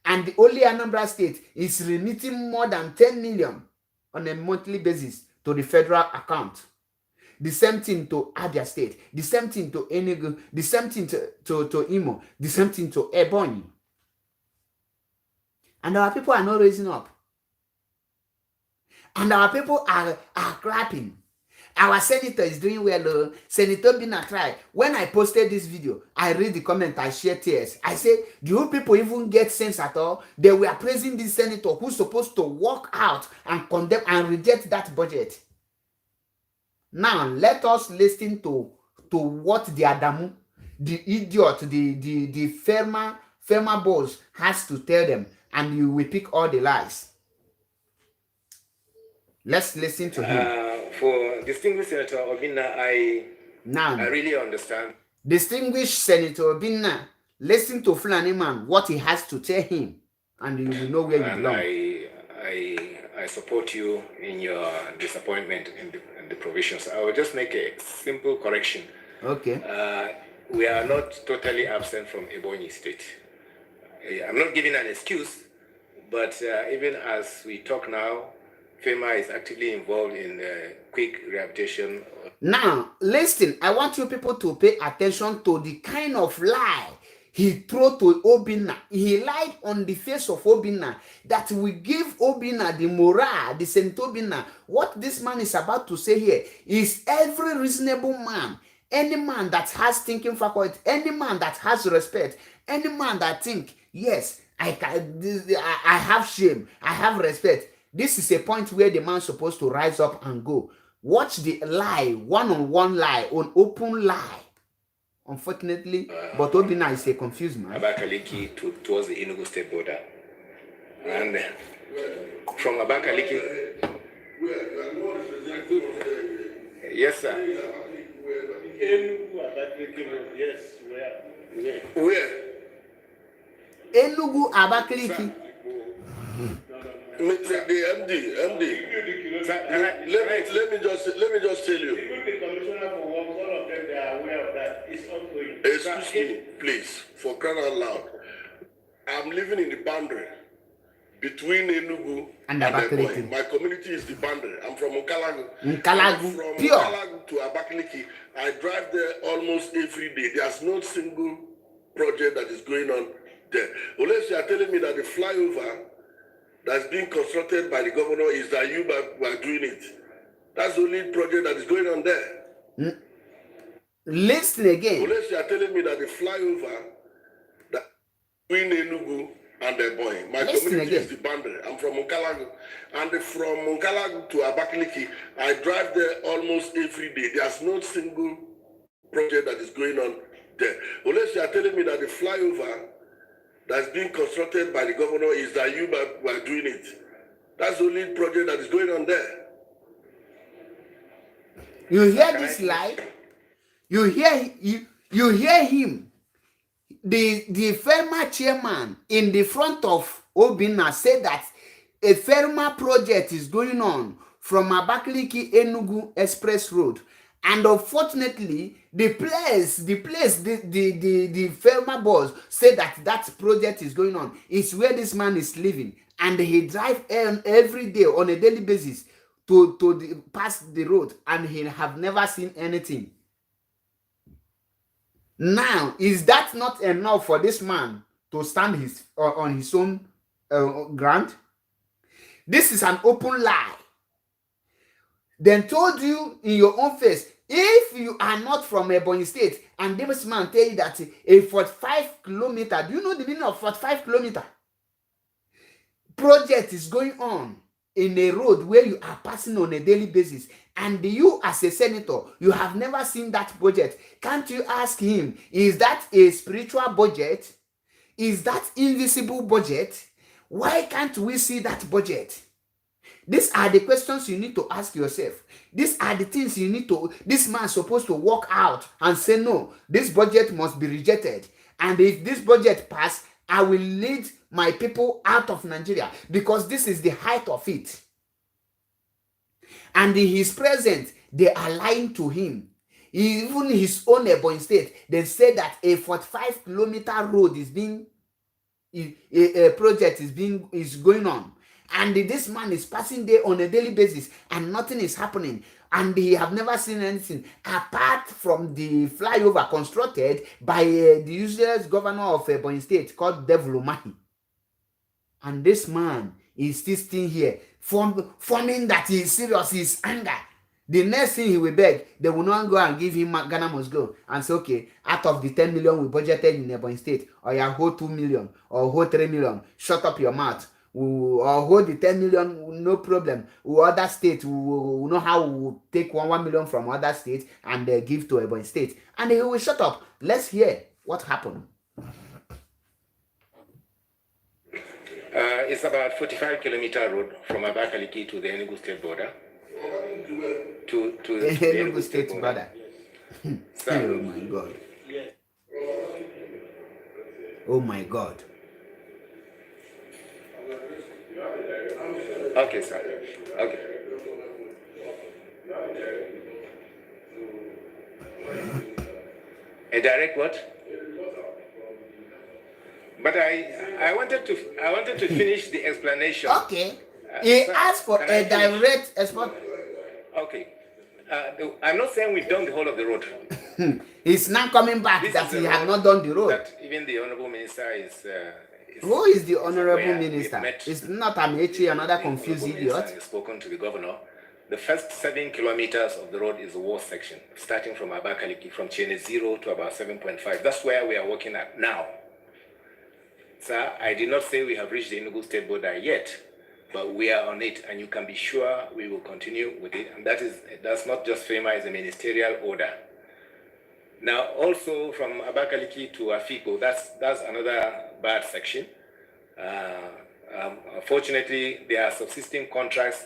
And the only Anambra state is remitting more than 10 million on a monthly basis to the federal account. The same thing to Abia State, the same thing to Enugu, the same thing to Imo, the same thing to Ebonyi. And our people are not raising up. And our people are clapping. Our senator is doing well. Senator Bina tried. When I posted this video, I read the comment, I share tears. I say, do you people even get sense at all? They were praising this senator who's supposed to walk out and condemn and reject that budget. Now, let us listen to what the Adamu, the idiot, the farmer boss has to tell them, and you will pick all the lies. Let's listen to him. For distinguished Senator Obinna, I really understand. Distinguished Senator Obinna, listen to Fulani man, what he has to tell him, and you will know where you belong. I support you in your disappointment in the provisions. I will just make a simple correction. Okay. We are not totally absent from Ebonyi State. I'm not giving an excuse, but even as we talk now, FEMA is actively involved in quick rehabilitation. Now, listen, I want you people to pay attention to the kind of lie he threw to Obinna. He lied on the face of Obinna that we give Obinna the morale, the Senator Obinna. What this man is about to say here is every reasonable man, any man that has thinking faculty, any man that has respect, any man that think, yes, I have shame, I have respect. This is a point where the man is supposed to rise up and go. Watch the lie, one-on-one lie, on open lie. Unfortunately, but Obinna is a confused man. Abakaliki towards the Enugu State border. And from Abakaliki... Yes, sir. Yes, Where? Enugu Abakaliki. The MD. Let me just tell you. Even the commissioner for works, all of them, they are aware of that. It's ongoing. Excuse me, please, for crying out loud. I'm living in the boundary between Enugu and Ebonyi. My community is the boundary. I'm from Nkalagu. From pure. Nkalagu to Abakaliki, I drive there almost every day. There's no single project that is going on there. Unless you are telling me that the flyover that's being constructed by the governor is that you are doing it. That's the only project that is going on there. Listen again. Unless you are telling me that the flyover that between Enugu and Ebonyi, my community is the boundary. I'm from Nkalagu. And from Nkalagu to Abakaliki, I drive there almost every day. There's no single project that is going on there. Unless you are telling me that the flyover that's being constructed by the governor is that you are doing it. That's the only project that is going on there. You hear this lie? You hear him. The FERMA chairman in the front of Obinna said that a FERMA project is going on from Abakaliki Enugu Express Road. And unfortunately, the FERMA boss said that project is going on. It's where this man is living. And he drives every day on a daily basis to pass the road. And he have never seen anything. Now, is that not enough for this man to stand on his own ground? This is an open lie. Then told you in your own face, if you are not from Ebonyi State, and this man tell you that a 45 kilometer, do you know the meaning of 45 kilometer? Project is going on in a road where you are passing on a daily basis, and you as a senator, you have never seen that budget. Can't you ask him, is that a spiritual budget? Is that invisible budget? Why can't we see that budget? These are the questions you need to ask yourself. These are the things you need to, this man is supposed to walk out and say, no, this budget must be rejected. And if this budget pass, I will lead my people out of Nigeria, because this is the height of it. And in his presence, they are lying to him. Even his own Ebonyi State, they say that a 45 kilometer road is being, a project is going on. And this man is passing there on a daily basis and nothing is happening. And he have never seen anything apart from the flyover constructed by the useless governor of Ebonyi State called Devil Umahi. And this man is still staying here, forming that he is serious, he is anger. The next thing he will beg, they will not go and give him Ghana must go and say, okay, out of the 10 million we budgeted in Ebonyi State, or you hold 2 million or hold 3 million, shut up your mouth. Or hold the 10 million, no problem. Other states, we know how we will take 1 million from other states and give to Ebonyi State. And he will shut up. Let's hear what happened. It's about 45 kilometer road from Abakaliki to the Enugu State border. To the Enugu State border. Oh my God. Oh my God. Okay, sir. Okay. A direct what? But I wanted to finish the explanation. Okay. He asked for a direct export. Okay. I'm not saying we've done the whole of the road. He's now coming back that he had not done the road. That even the Honorable Minister is who is the Honorable Minister? It's not Amechi, another confused idiot. He's spoken to the governor. The first 7 kilometers of the road is the worst section, starting from Abakaliki, from Chene 0 to about 7.5. That's where we are working at now. Sir, I did not say we have reached the Enugu State border yet, but we are on it, and you can be sure we will continue with it. And that's not just FEMA, it's a ministerial order. Now, also from Abakaliki to Afiko, that's another bad section. Unfortunately, there are subsisting contracts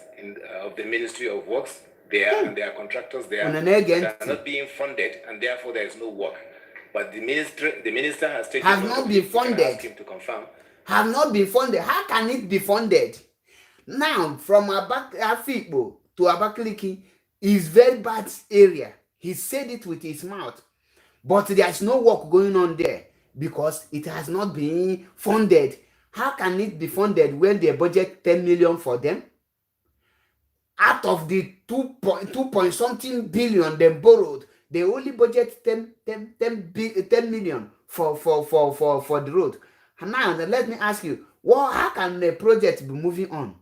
of the Ministry of Works there, and there are contractors there that are not being funded, and therefore there is no work. But the minister has taken have not been funded. Ask him to confirm. Have not been funded. How can it be funded? Now, from Afikpo to Abakaliki is very bad area. He said it with his mouth. But there's no work going on there because it has not been funded. How can it be funded when they budget 10 million for them? Out of the 2 point something billion they borrowed, they only budget 10 million for the road. Now, let me ask you, how can the project be moving on?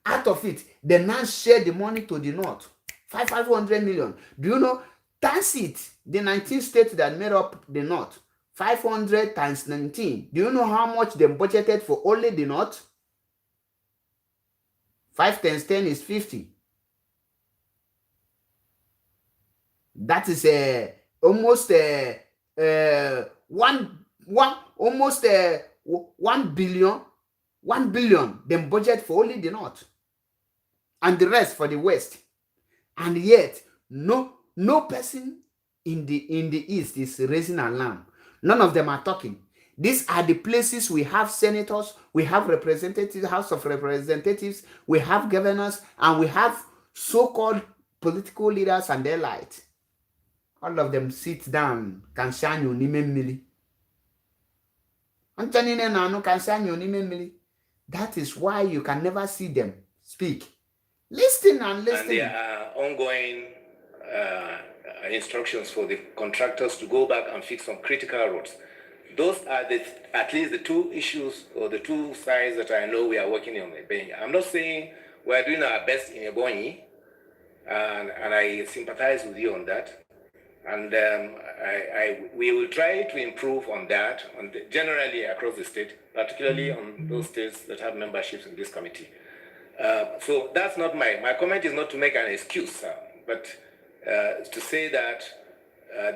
Out of it, they now share the money to the north, 500 million. Do you know, times it, the 19 states that made up the north, 500 times 19. Do you know how much they budgeted for only the north? 5 times 10 is 50. That is almost 1 billion. 1 billion then budget for only the north, and the rest for the west. And yet, no person in the east is raising alarm. None of them are talking. These are the places we have senators, we have representatives, House of Representatives, we have governors, and we have so-called political leaders and their light. All of them sit down, can shine your name. That is why you can never see them speak. Listen and listen. And there are ongoing instructions for the contractors to go back and fix some critical roads. Those are at least the two issues or the two sides that I know we are working on. I'm not saying we are doing our best in Ebonyi, and I sympathize with you on that. And we will try to improve on that, generally across the state, particularly on those states that have memberships in this committee. So that's not my comment is not to make an excuse, but to say that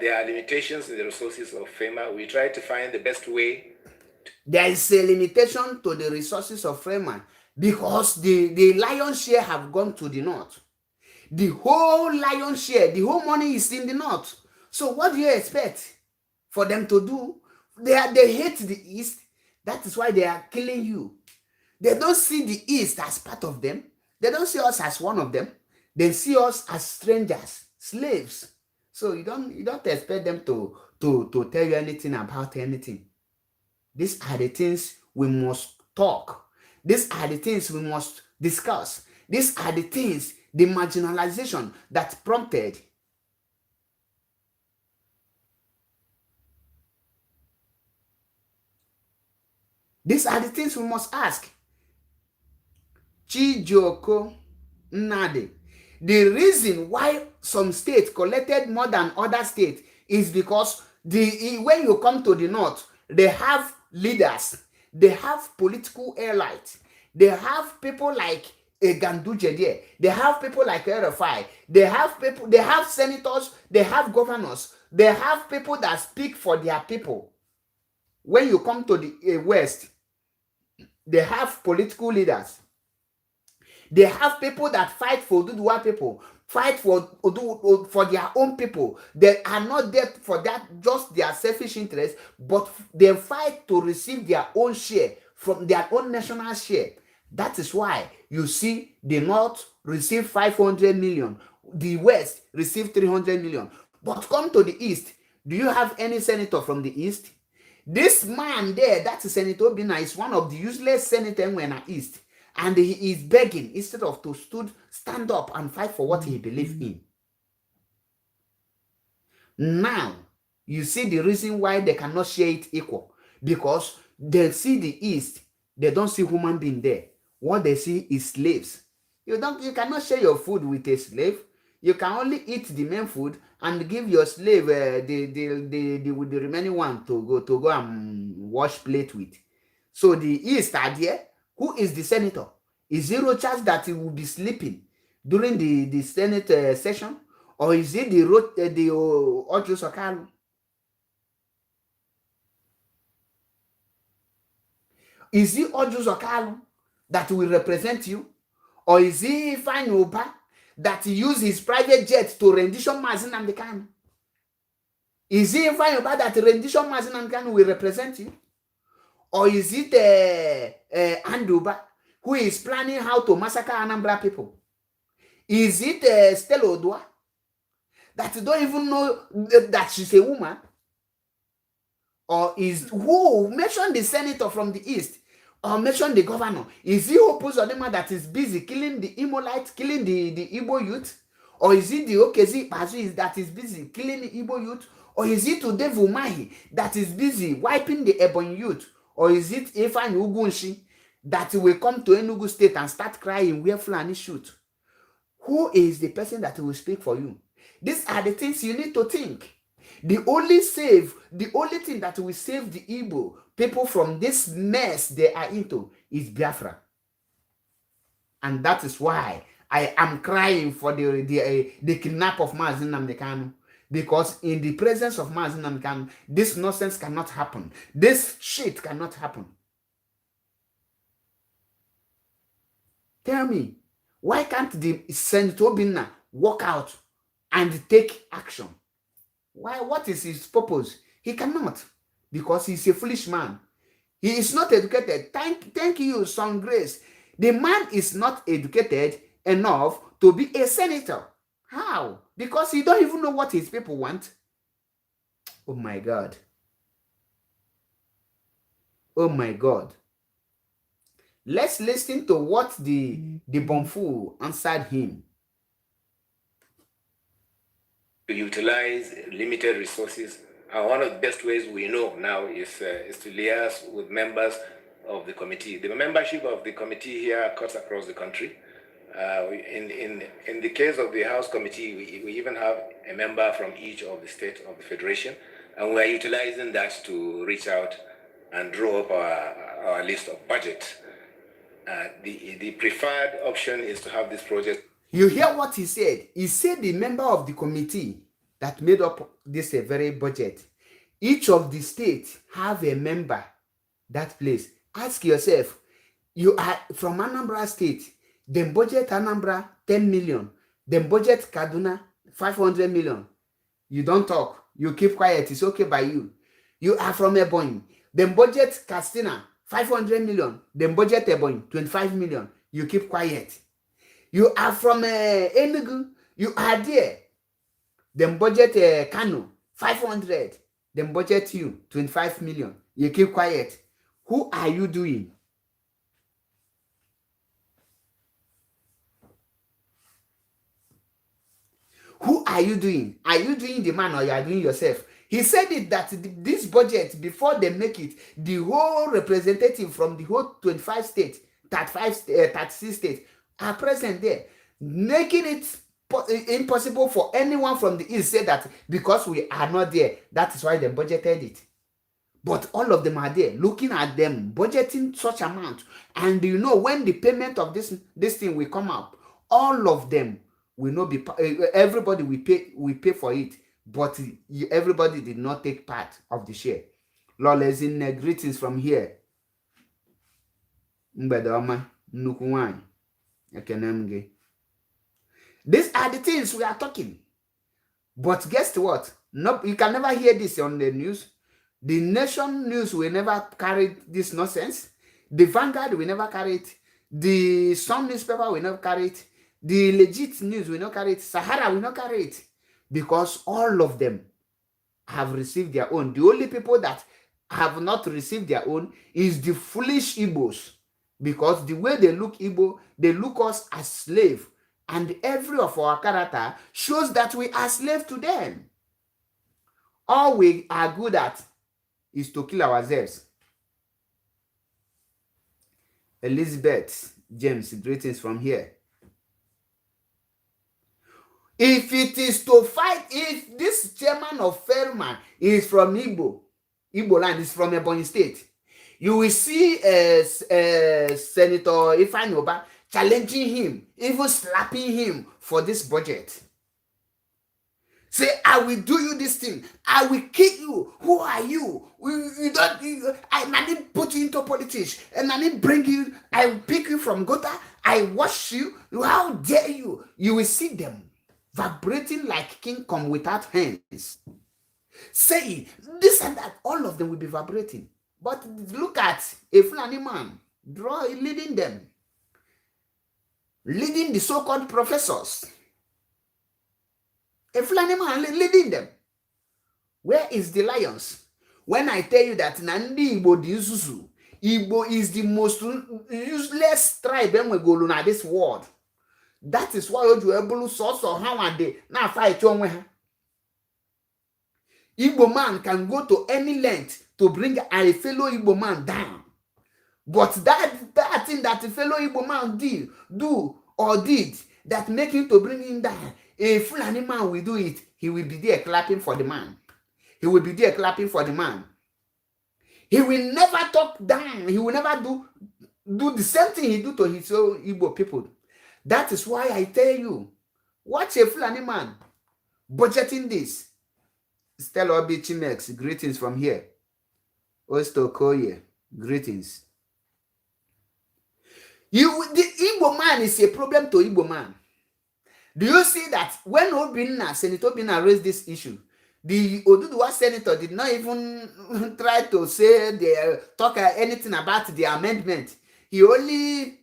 there are limitations in the resources of FEMA. We try to find the best way. There is a limitation to the resources of FEMA because the lion's share have gone to the north. The whole lion's share, the whole money is in the north. So what do you expect for them to do? They hate the east. That is why they are killing you. They don't see the east as part of them. They don't see us as one of them. They see us as strangers, slaves. So you don't expect them to tell you anything about anything. These are the things we must talk. These are the things we must discuss. These are the things, the marginalization that prompted. These are the things we must ask. Chijoko Nnadi. The reason why some states collected more than other states is because when you come to the north, they have leaders, they have political elites, they have people like Ganduje there, they have people like RFI, they have senators, they have governors, they have people that speak for their people. When you come to the west, they have political leaders. They have people that fight for Duduwa people, fight for their own people. They are not there for that, just their selfish interest, but they fight to receive their own share from their own national share. That is why you see the North receive 500 million, the West receive 300 million. But come to the East, do you have any senator from the East? This man there, that is Senator Obina, is one of the useless senators in the East. And he is begging instead of to stand up and fight for what he believes in. Now, you see the reason why they cannot share it equal. Because they see the East, they don't see human being there. What they see is slaves. You cannot share your food with a slave. You can only eat the main food and give your slave the remaining one to go and wash plate with. So the East are there. Who is the senator? Is it Rochas that he will be sleeping during the Senate session? Or is it the Ojo Sokalu? Is it Ojo Sokalu that will represent you? Or is it Ifeanyi Uba that use his private jet to rendition Mazi Nnamdi Kanu? Is it Ifeanyi Uba that rendition Mazi Nnamdi Kanu will represent you? Or is it Andy Uba who is planning how to massacre Anambra people? Is it Stella Odua that you don't even know that she's a woman? Or is who mention the senator from the east? Or mention the governor? Is it Opus Odema that is busy killing the Imolites, killing the Igbo youth? Or is it the Okezi Bazu that is busy killing the Igbo youth? Or is it Udev Umahi that is busy wiping the Ebonyi youth? Or is it Ifeanyi Ugunshi that will come to Enugu State and start crying where Fulani shoot? Who is the person that will speak for you? These are the things you need to think. The only thing that will save the Igbo people from this mess they are into is Biafra. And that is why I am crying for the kidnap of Mazi Nnamdi Kanu. Because in the presence of Mazi Nnamdi Kanu, this nonsense cannot happen. This shit cannot happen. Tell me, why can't the Senator Obinna walk out and take action? Why? What is his purpose? He cannot, because he's a foolish man. He is not educated. Thank you, Son Grace. The man is not educated enough to be a senator. How? Because he don't even know what his people want. Oh my God. Oh my God. Let's listen to what the Bonfu answered him. To utilize limited resources, and one of the best ways we know now is to liaise with members of the committee. The membership of the committee here cuts across the country. In the case of the House Committee, we even have a member from each of the state of the Federation, and we are utilizing that to reach out and draw up our list of budget. The preferred option is to have this project. You hear what he said? He said the member of the committee that made up this very budget. Each of the states have a member that place. Ask yourself, you are from Anambra State, then budget Anambra 10 million, then budget Kaduna 500 million. You don't talk, you keep quiet, it's okay by you. You are from Ebonyi, then budget Castina 500 million, then budget Ebonyi 25 million. You keep quiet. You are from Enugu, you are there. Then budget Kano 500, then budget you 25 million. You keep quiet. Who are you doing? Who are you doing? Are you doing the man or you are doing yourself? He said it that this budget, before they make it, the whole representative from the whole 25 states, 36 states are present there, making it impossible for anyone from the east say that because we are not there, that is why they budgeted it. But all of them are there, looking at them, budgeting such amount. And you know, when the payment of this thing will come up, all of them will not be, everybody will pay for it. But everybody did not take part of the share. Lawless in greetings from here. These are the things we are talking. But guess what? No, you can never hear this on the news. The Nation News will never carry this nonsense. The Vanguard will never carry it. The Sun newspaper will never carry it. The Legit News will not carry it. Sahara will not carry it. Because all of them have received their own. The only people that have not received their own is the foolish Igbos. Because the way they look Igbo, they look us as slave. And every of our character shows that we are slave to them. All we are good at is to kill ourselves. Elizabeth James, greetings from here. If it is to fight, if this chairman of Fairman is from Igbo land, is from Ebonyi State, you will see Senator Ifeanyi Uba challenging him, even slapping him for this budget. Say, I will do you this thing. I will kill you. Who are you? I didn't put you into into politics, and I bring you, I pick you from gutter, I wash you. How dare you? You will see them vibrating like King Kong without hands. Say this and that, all of them will be vibrating. But look at a Fulani man leading them, leading the so-called professors. A Fulani man leading them. Where is the lions? When I tell you that Nandi Igbo di Isusu, Igbo is the most useless tribe in this world. That is why you able so how are they now fight on her. Igbo man can go to any length to bring a fellow Igbo man down. But that thing that a fellow Igbo man did that make him to bring him down, a Fulani man will do it. He will be there clapping for the man. He will be there clapping for the man. He will never talk down. He will never do the same thing he do to his own Igbo people. That is why I tell you, watch a Fulani man budgeting this. Stella Obi Chimex, greetings from here. Ostokoye, greetings. The Igbo man is a problem to Igbo man. Do you see that when Senator Obinna raised this issue, the Oduduwa senator did not even try to talk anything about the amendment. He only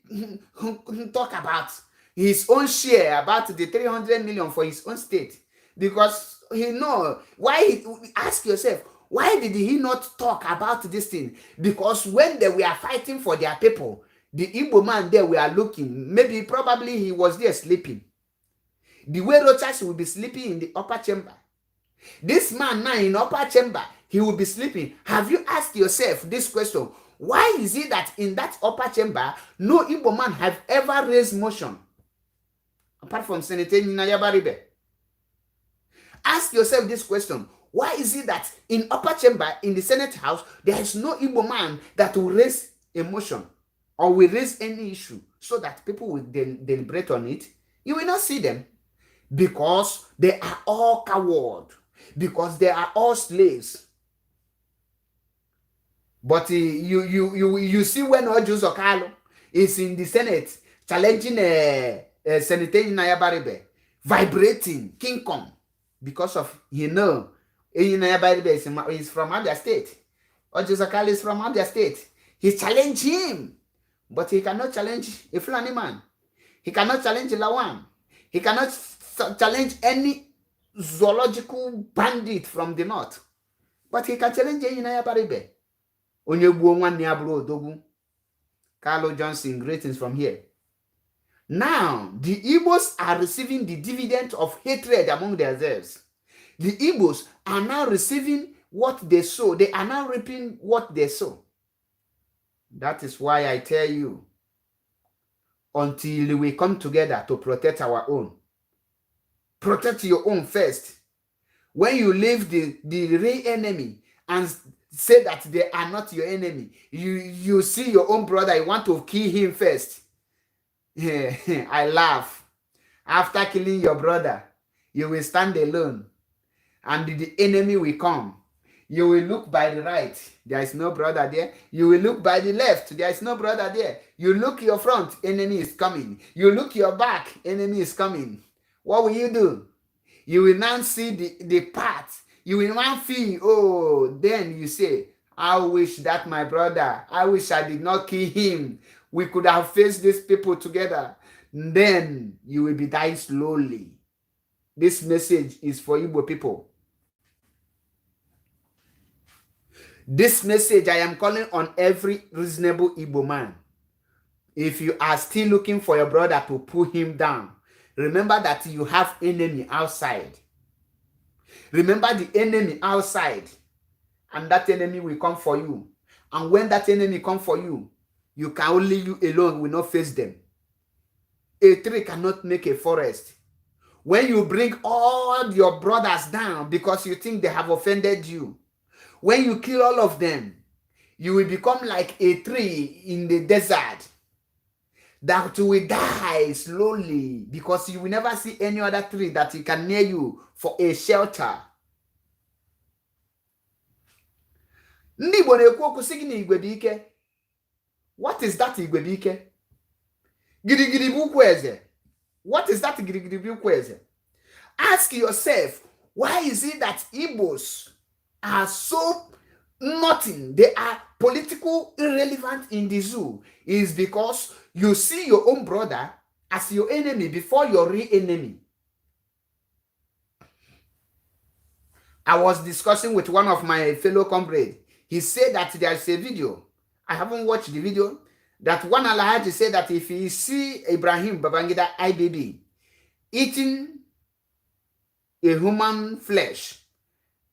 talk about his own share, about the 300 million for his own state. Because he know why. Ask yourself, why did he not talk about this thing? Because when they were fighting for their people, the Igbo man there were looking. Probably he was there sleeping. The way Rochas will be sleeping in the upper chamber. This man now in upper chamber, he will be sleeping. Have you asked yourself this question? Why is it that in that upper chamber, no Igbo man have ever raised motion? Apart from Senator Nayabaribe. Ask yourself this question. Why is it that in upper chamber, in the Senate House, there is no Igbo man that will raise a motion or will raise any issue so that people will deliberate on it? You will not see them because they are all cowards. Because they are all slaves. But you see when Ojo Zokalo is in the Senate challenging Senator Nayabaribe, vibrating King Kong, because of Nayabaribe is from Abia State. Ojo Zokalo is from Abia State. He challenged him, but he cannot challenge a Fulani man. He cannot challenge Lawan. He cannot challenge any zoological bandit from the north, but he can challenge Naya Baribe. Carlo Johnson, greetings from here. Now, the Igbos are receiving the dividend of hatred among themselves. The Igbos are now receiving what they sow. They are now reaping what they sow. That is why I tell you, until we come together to protect our own, protect your own first. When you leave the real enemy and say that they are not your enemy, you see your own brother, you want to kill him first. I laugh. After killing your brother, you will stand alone and the enemy will come. You will look by the right, there is no brother there. You will look by the left, there is no brother there. You look your front, enemy is coming. You look your back, enemy is coming. What will you do? You will now see the path. You will now feel, oh, then you say, I wish that my brother, I wish I did not kill him. We could have faced these people together. Then you will be dying slowly. This message is for Igbo people. This message I am calling on every reasonable Igbo man. If you are still looking for your brother to pull him down, remember that you have enemy outside. Remember the enemy outside. And that enemy will come for you. And when that enemy come for you, you can only you alone will not face them. A tree cannot make a forest. When you bring all your brothers down because you think they have offended you, when you kill all of them, you will become like a tree in the desert that will die slowly because you will never see any other tree that you can near you for a shelter. Ndị Igbo na-ekwu okwu sị gị na igwe dị ike. What is that Igwebike? Girigiribukweze. What is that Girigiribukweze? Ask yourself, why is it that Igbos are so nothing? They are political irrelevant in the zoo. Is because you see your own brother as your enemy before your real enemy. I was discussing with one of my fellow comrades. He said that there's a video. I haven't watched the video. That one Alhaji said that if he see Ibrahim Babangida IBB eating a human flesh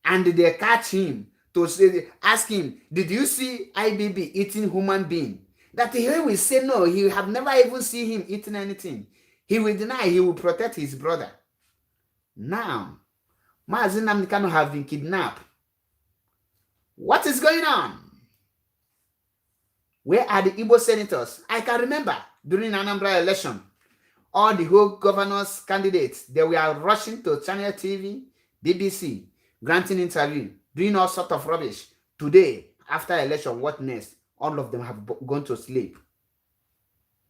and they catch him to say, ask him, did you see IBB eating human being? That he will say no, he have never even seen him eating anything. He will deny, he will protect his brother. Now, Mazi Nnamdi Kanu have been kidnapped. What is going on? Where are the Igbo senators? I can remember during Anambra election, all the whole governors candidates, they were rushing to Channel TV, BBC, granting interview, doing all sorts of rubbish. Today, after election, what next? All of them have gone to sleep.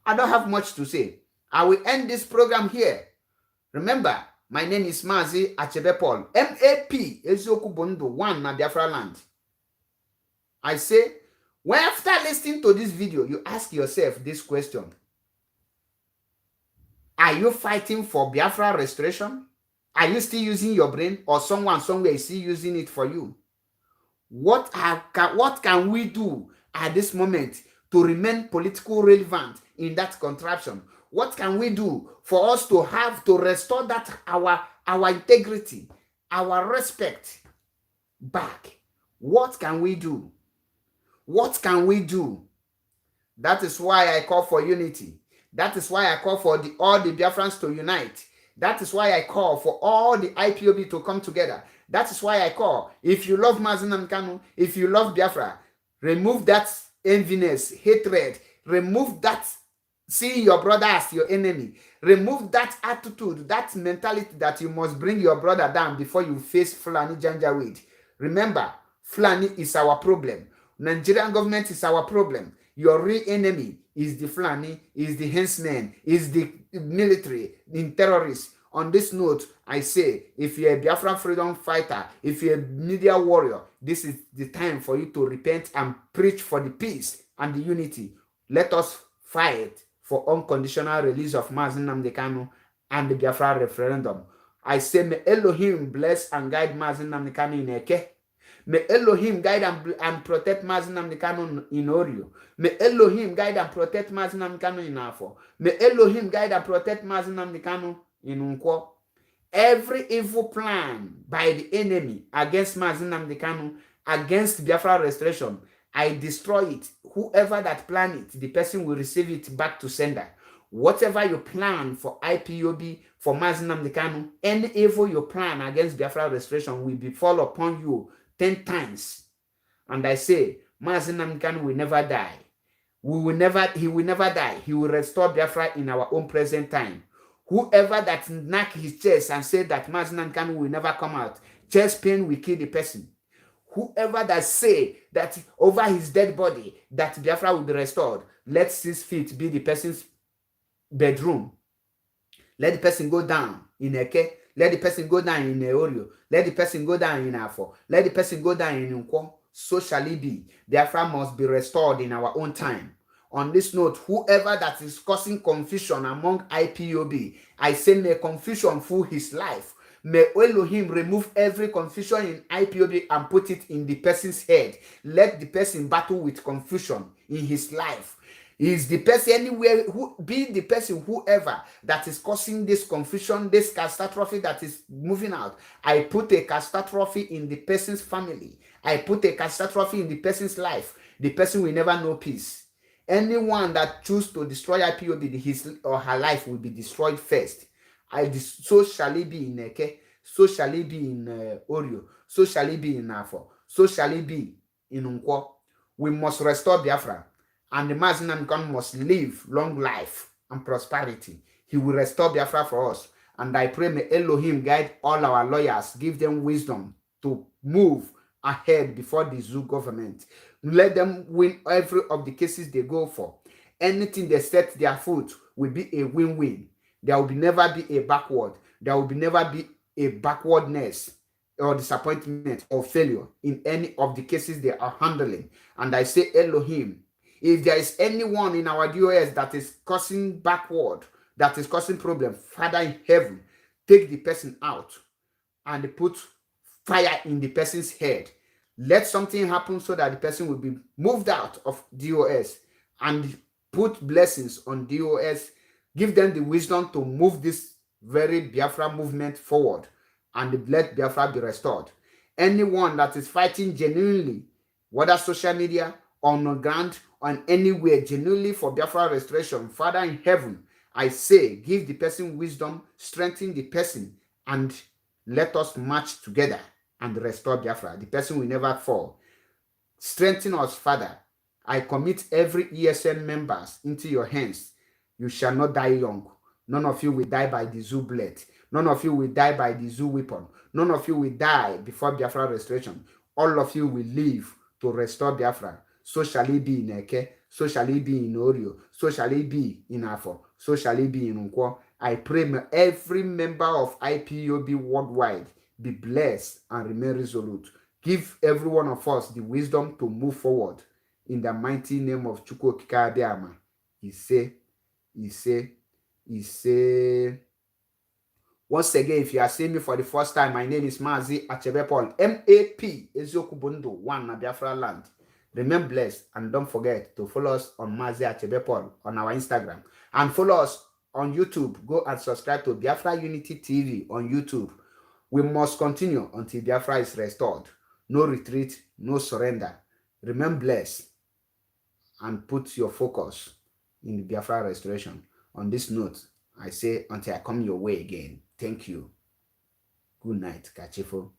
I don't have much to say. I will end this program here. Remember, my name is Mazi Achebe Paul, MAP, Ezioku Bondo, 1 na Biafra land. I say, when after listening to this video, you ask yourself this question. Are you fighting for Biafra restoration? Are you still using your brain, or someone somewhere is still using it for you? What can we do at this moment to remain politically relevant in that contraption? What can we do for us to have to restore that our integrity, our respect back? What can we do? What can we do? That is why I call for unity. That is why I call for all the Biafrans to unite. That is why I call for all the IPOB to come together. That is why I call, if you love Mazi Nnamdi Kanu, if you love Biafra, remove that enviness, hatred, remove that seeing your brother as your enemy, remove that attitude, that mentality that you must bring your brother down before you face Fulani Janjaweed. Remember, Fulani is our problem. Nigerian government is our problem. Your real enemy is the Fulani, is the henchman, is the military, the terrorists. On this note, I say, if you're a Biafran freedom fighter, if you're a media warrior, this is the time for you to repent and preach for the peace and the unity. Let us fight for unconditional release of Mazi Nnamdi Kanu and the Biafra referendum. I say, may Elohim bless and guide Mazi Nnamdi Kanu in Eke. May Elohim guide and protect Mazi Nnamdi Kanu in Orio. May Elohim guide and protect Mazi Nnamdi Kanu in Afo. May Elohim guide and protect Mazi Nnamdi Kanu in Nkwo. Every evil plan by the enemy against Mazi Nnamdi Kanu, against Biafra restoration, I destroy it. Whoever that plan it, the person will receive it back to sender. Whatever you plan for IPOB, for Mazi Nnamdi Kanu, any evil you plan against Biafra restoration will befall upon you 10 times. And I say, Mazi Nnamdi Kanu will never die. He will never die. He will restore Biafra in our own present time. Whoever that knock his chest and say that Mazi Nnamdi Kanu will never come out, chest pain will kill the person. Whoever that say that over his dead body, that Biafra will be restored, let 6 feet be the person's bedroom. Let the person go down in Eke. Let the person go down in Orio. Let the person go down in Afo. Let the person go down in Nkwo. So shall it be. Biafra must be restored in our own time. On this note, whoever that is causing confusion among IPOB, I say may confusion fool his life. May Elohim remove every confusion in IPOB and put it in the person's head. Let the person battle with confusion in his life. Is the person anywhere, be the person, whoever that is causing this confusion, this catastrophe that is moving out. I put a catastrophe in the person's family. I put a catastrophe in the person's life. The person will never know peace. Anyone that chooses to destroy IPOB, his or her life will be destroyed first. So shall it be in Eke, so shall it be in Orio, so shall it be in Afo, so shall it be in Nkwo. We must restore Biafra, and the Mazi Nnamdi Kanu must live long life and prosperity. He will restore Biafra for us. And I pray may Elohim guide all our lawyers, give them wisdom to move ahead before the zoo government. Let them win every of the cases they go for. Anything they set their foot will be a win-win. There will never be a backward. There will never be a backwardness or disappointment or failure in any of the cases they are handling. And I say, Elohim, if there is anyone in our DOS that is causing backward, that is causing problem, Father in heaven, take the person out and put fire in the person's head. Let something happen so that the person will be moved out of DOS, and put blessings on DOS. Give them the wisdom to move this very Biafra movement forward, and let Biafra be restored. Anyone that is fighting genuinely, whether social media, on the ground, on anywhere, genuinely for Biafra restoration, Father in heaven, I say, give the person wisdom, strengthen the person, and let us march together and restore Biafra. The person will never fall. Strengthen us, Father. I commit every ESN members into your hands. You shall not die young. None of you will die by the zoo blade. None of you will die by the zoo weapon. None of you will die before Biafra restoration. All of you will live to restore Biafra. So shall it be in Eke. So shall it be in Orio. So shall it be in Afo. So shall it be in Nkwo. I pray every member of IPOB worldwide be blessed and remain resolute. Give every one of us the wisdom to move forward. In the mighty name of Chukwu Okike Abiama. He say. Once again, if you are seeing me for the first time, my name is Mazi Achebe Paul, MAP, Ezioku Bundu, 1 na Biafra land. Remain blessed, and don't forget to follow us on Mazi Achebe Paul on our Instagram. And follow us on YouTube. Go and subscribe to Biafra Unity TV on YouTube. We must continue until Biafra is restored. No retreat, no surrender. Remain blessed and put your focus in the Biafra restoration. On this note, I say until I come your way again, thank you. Good night, Kachifo.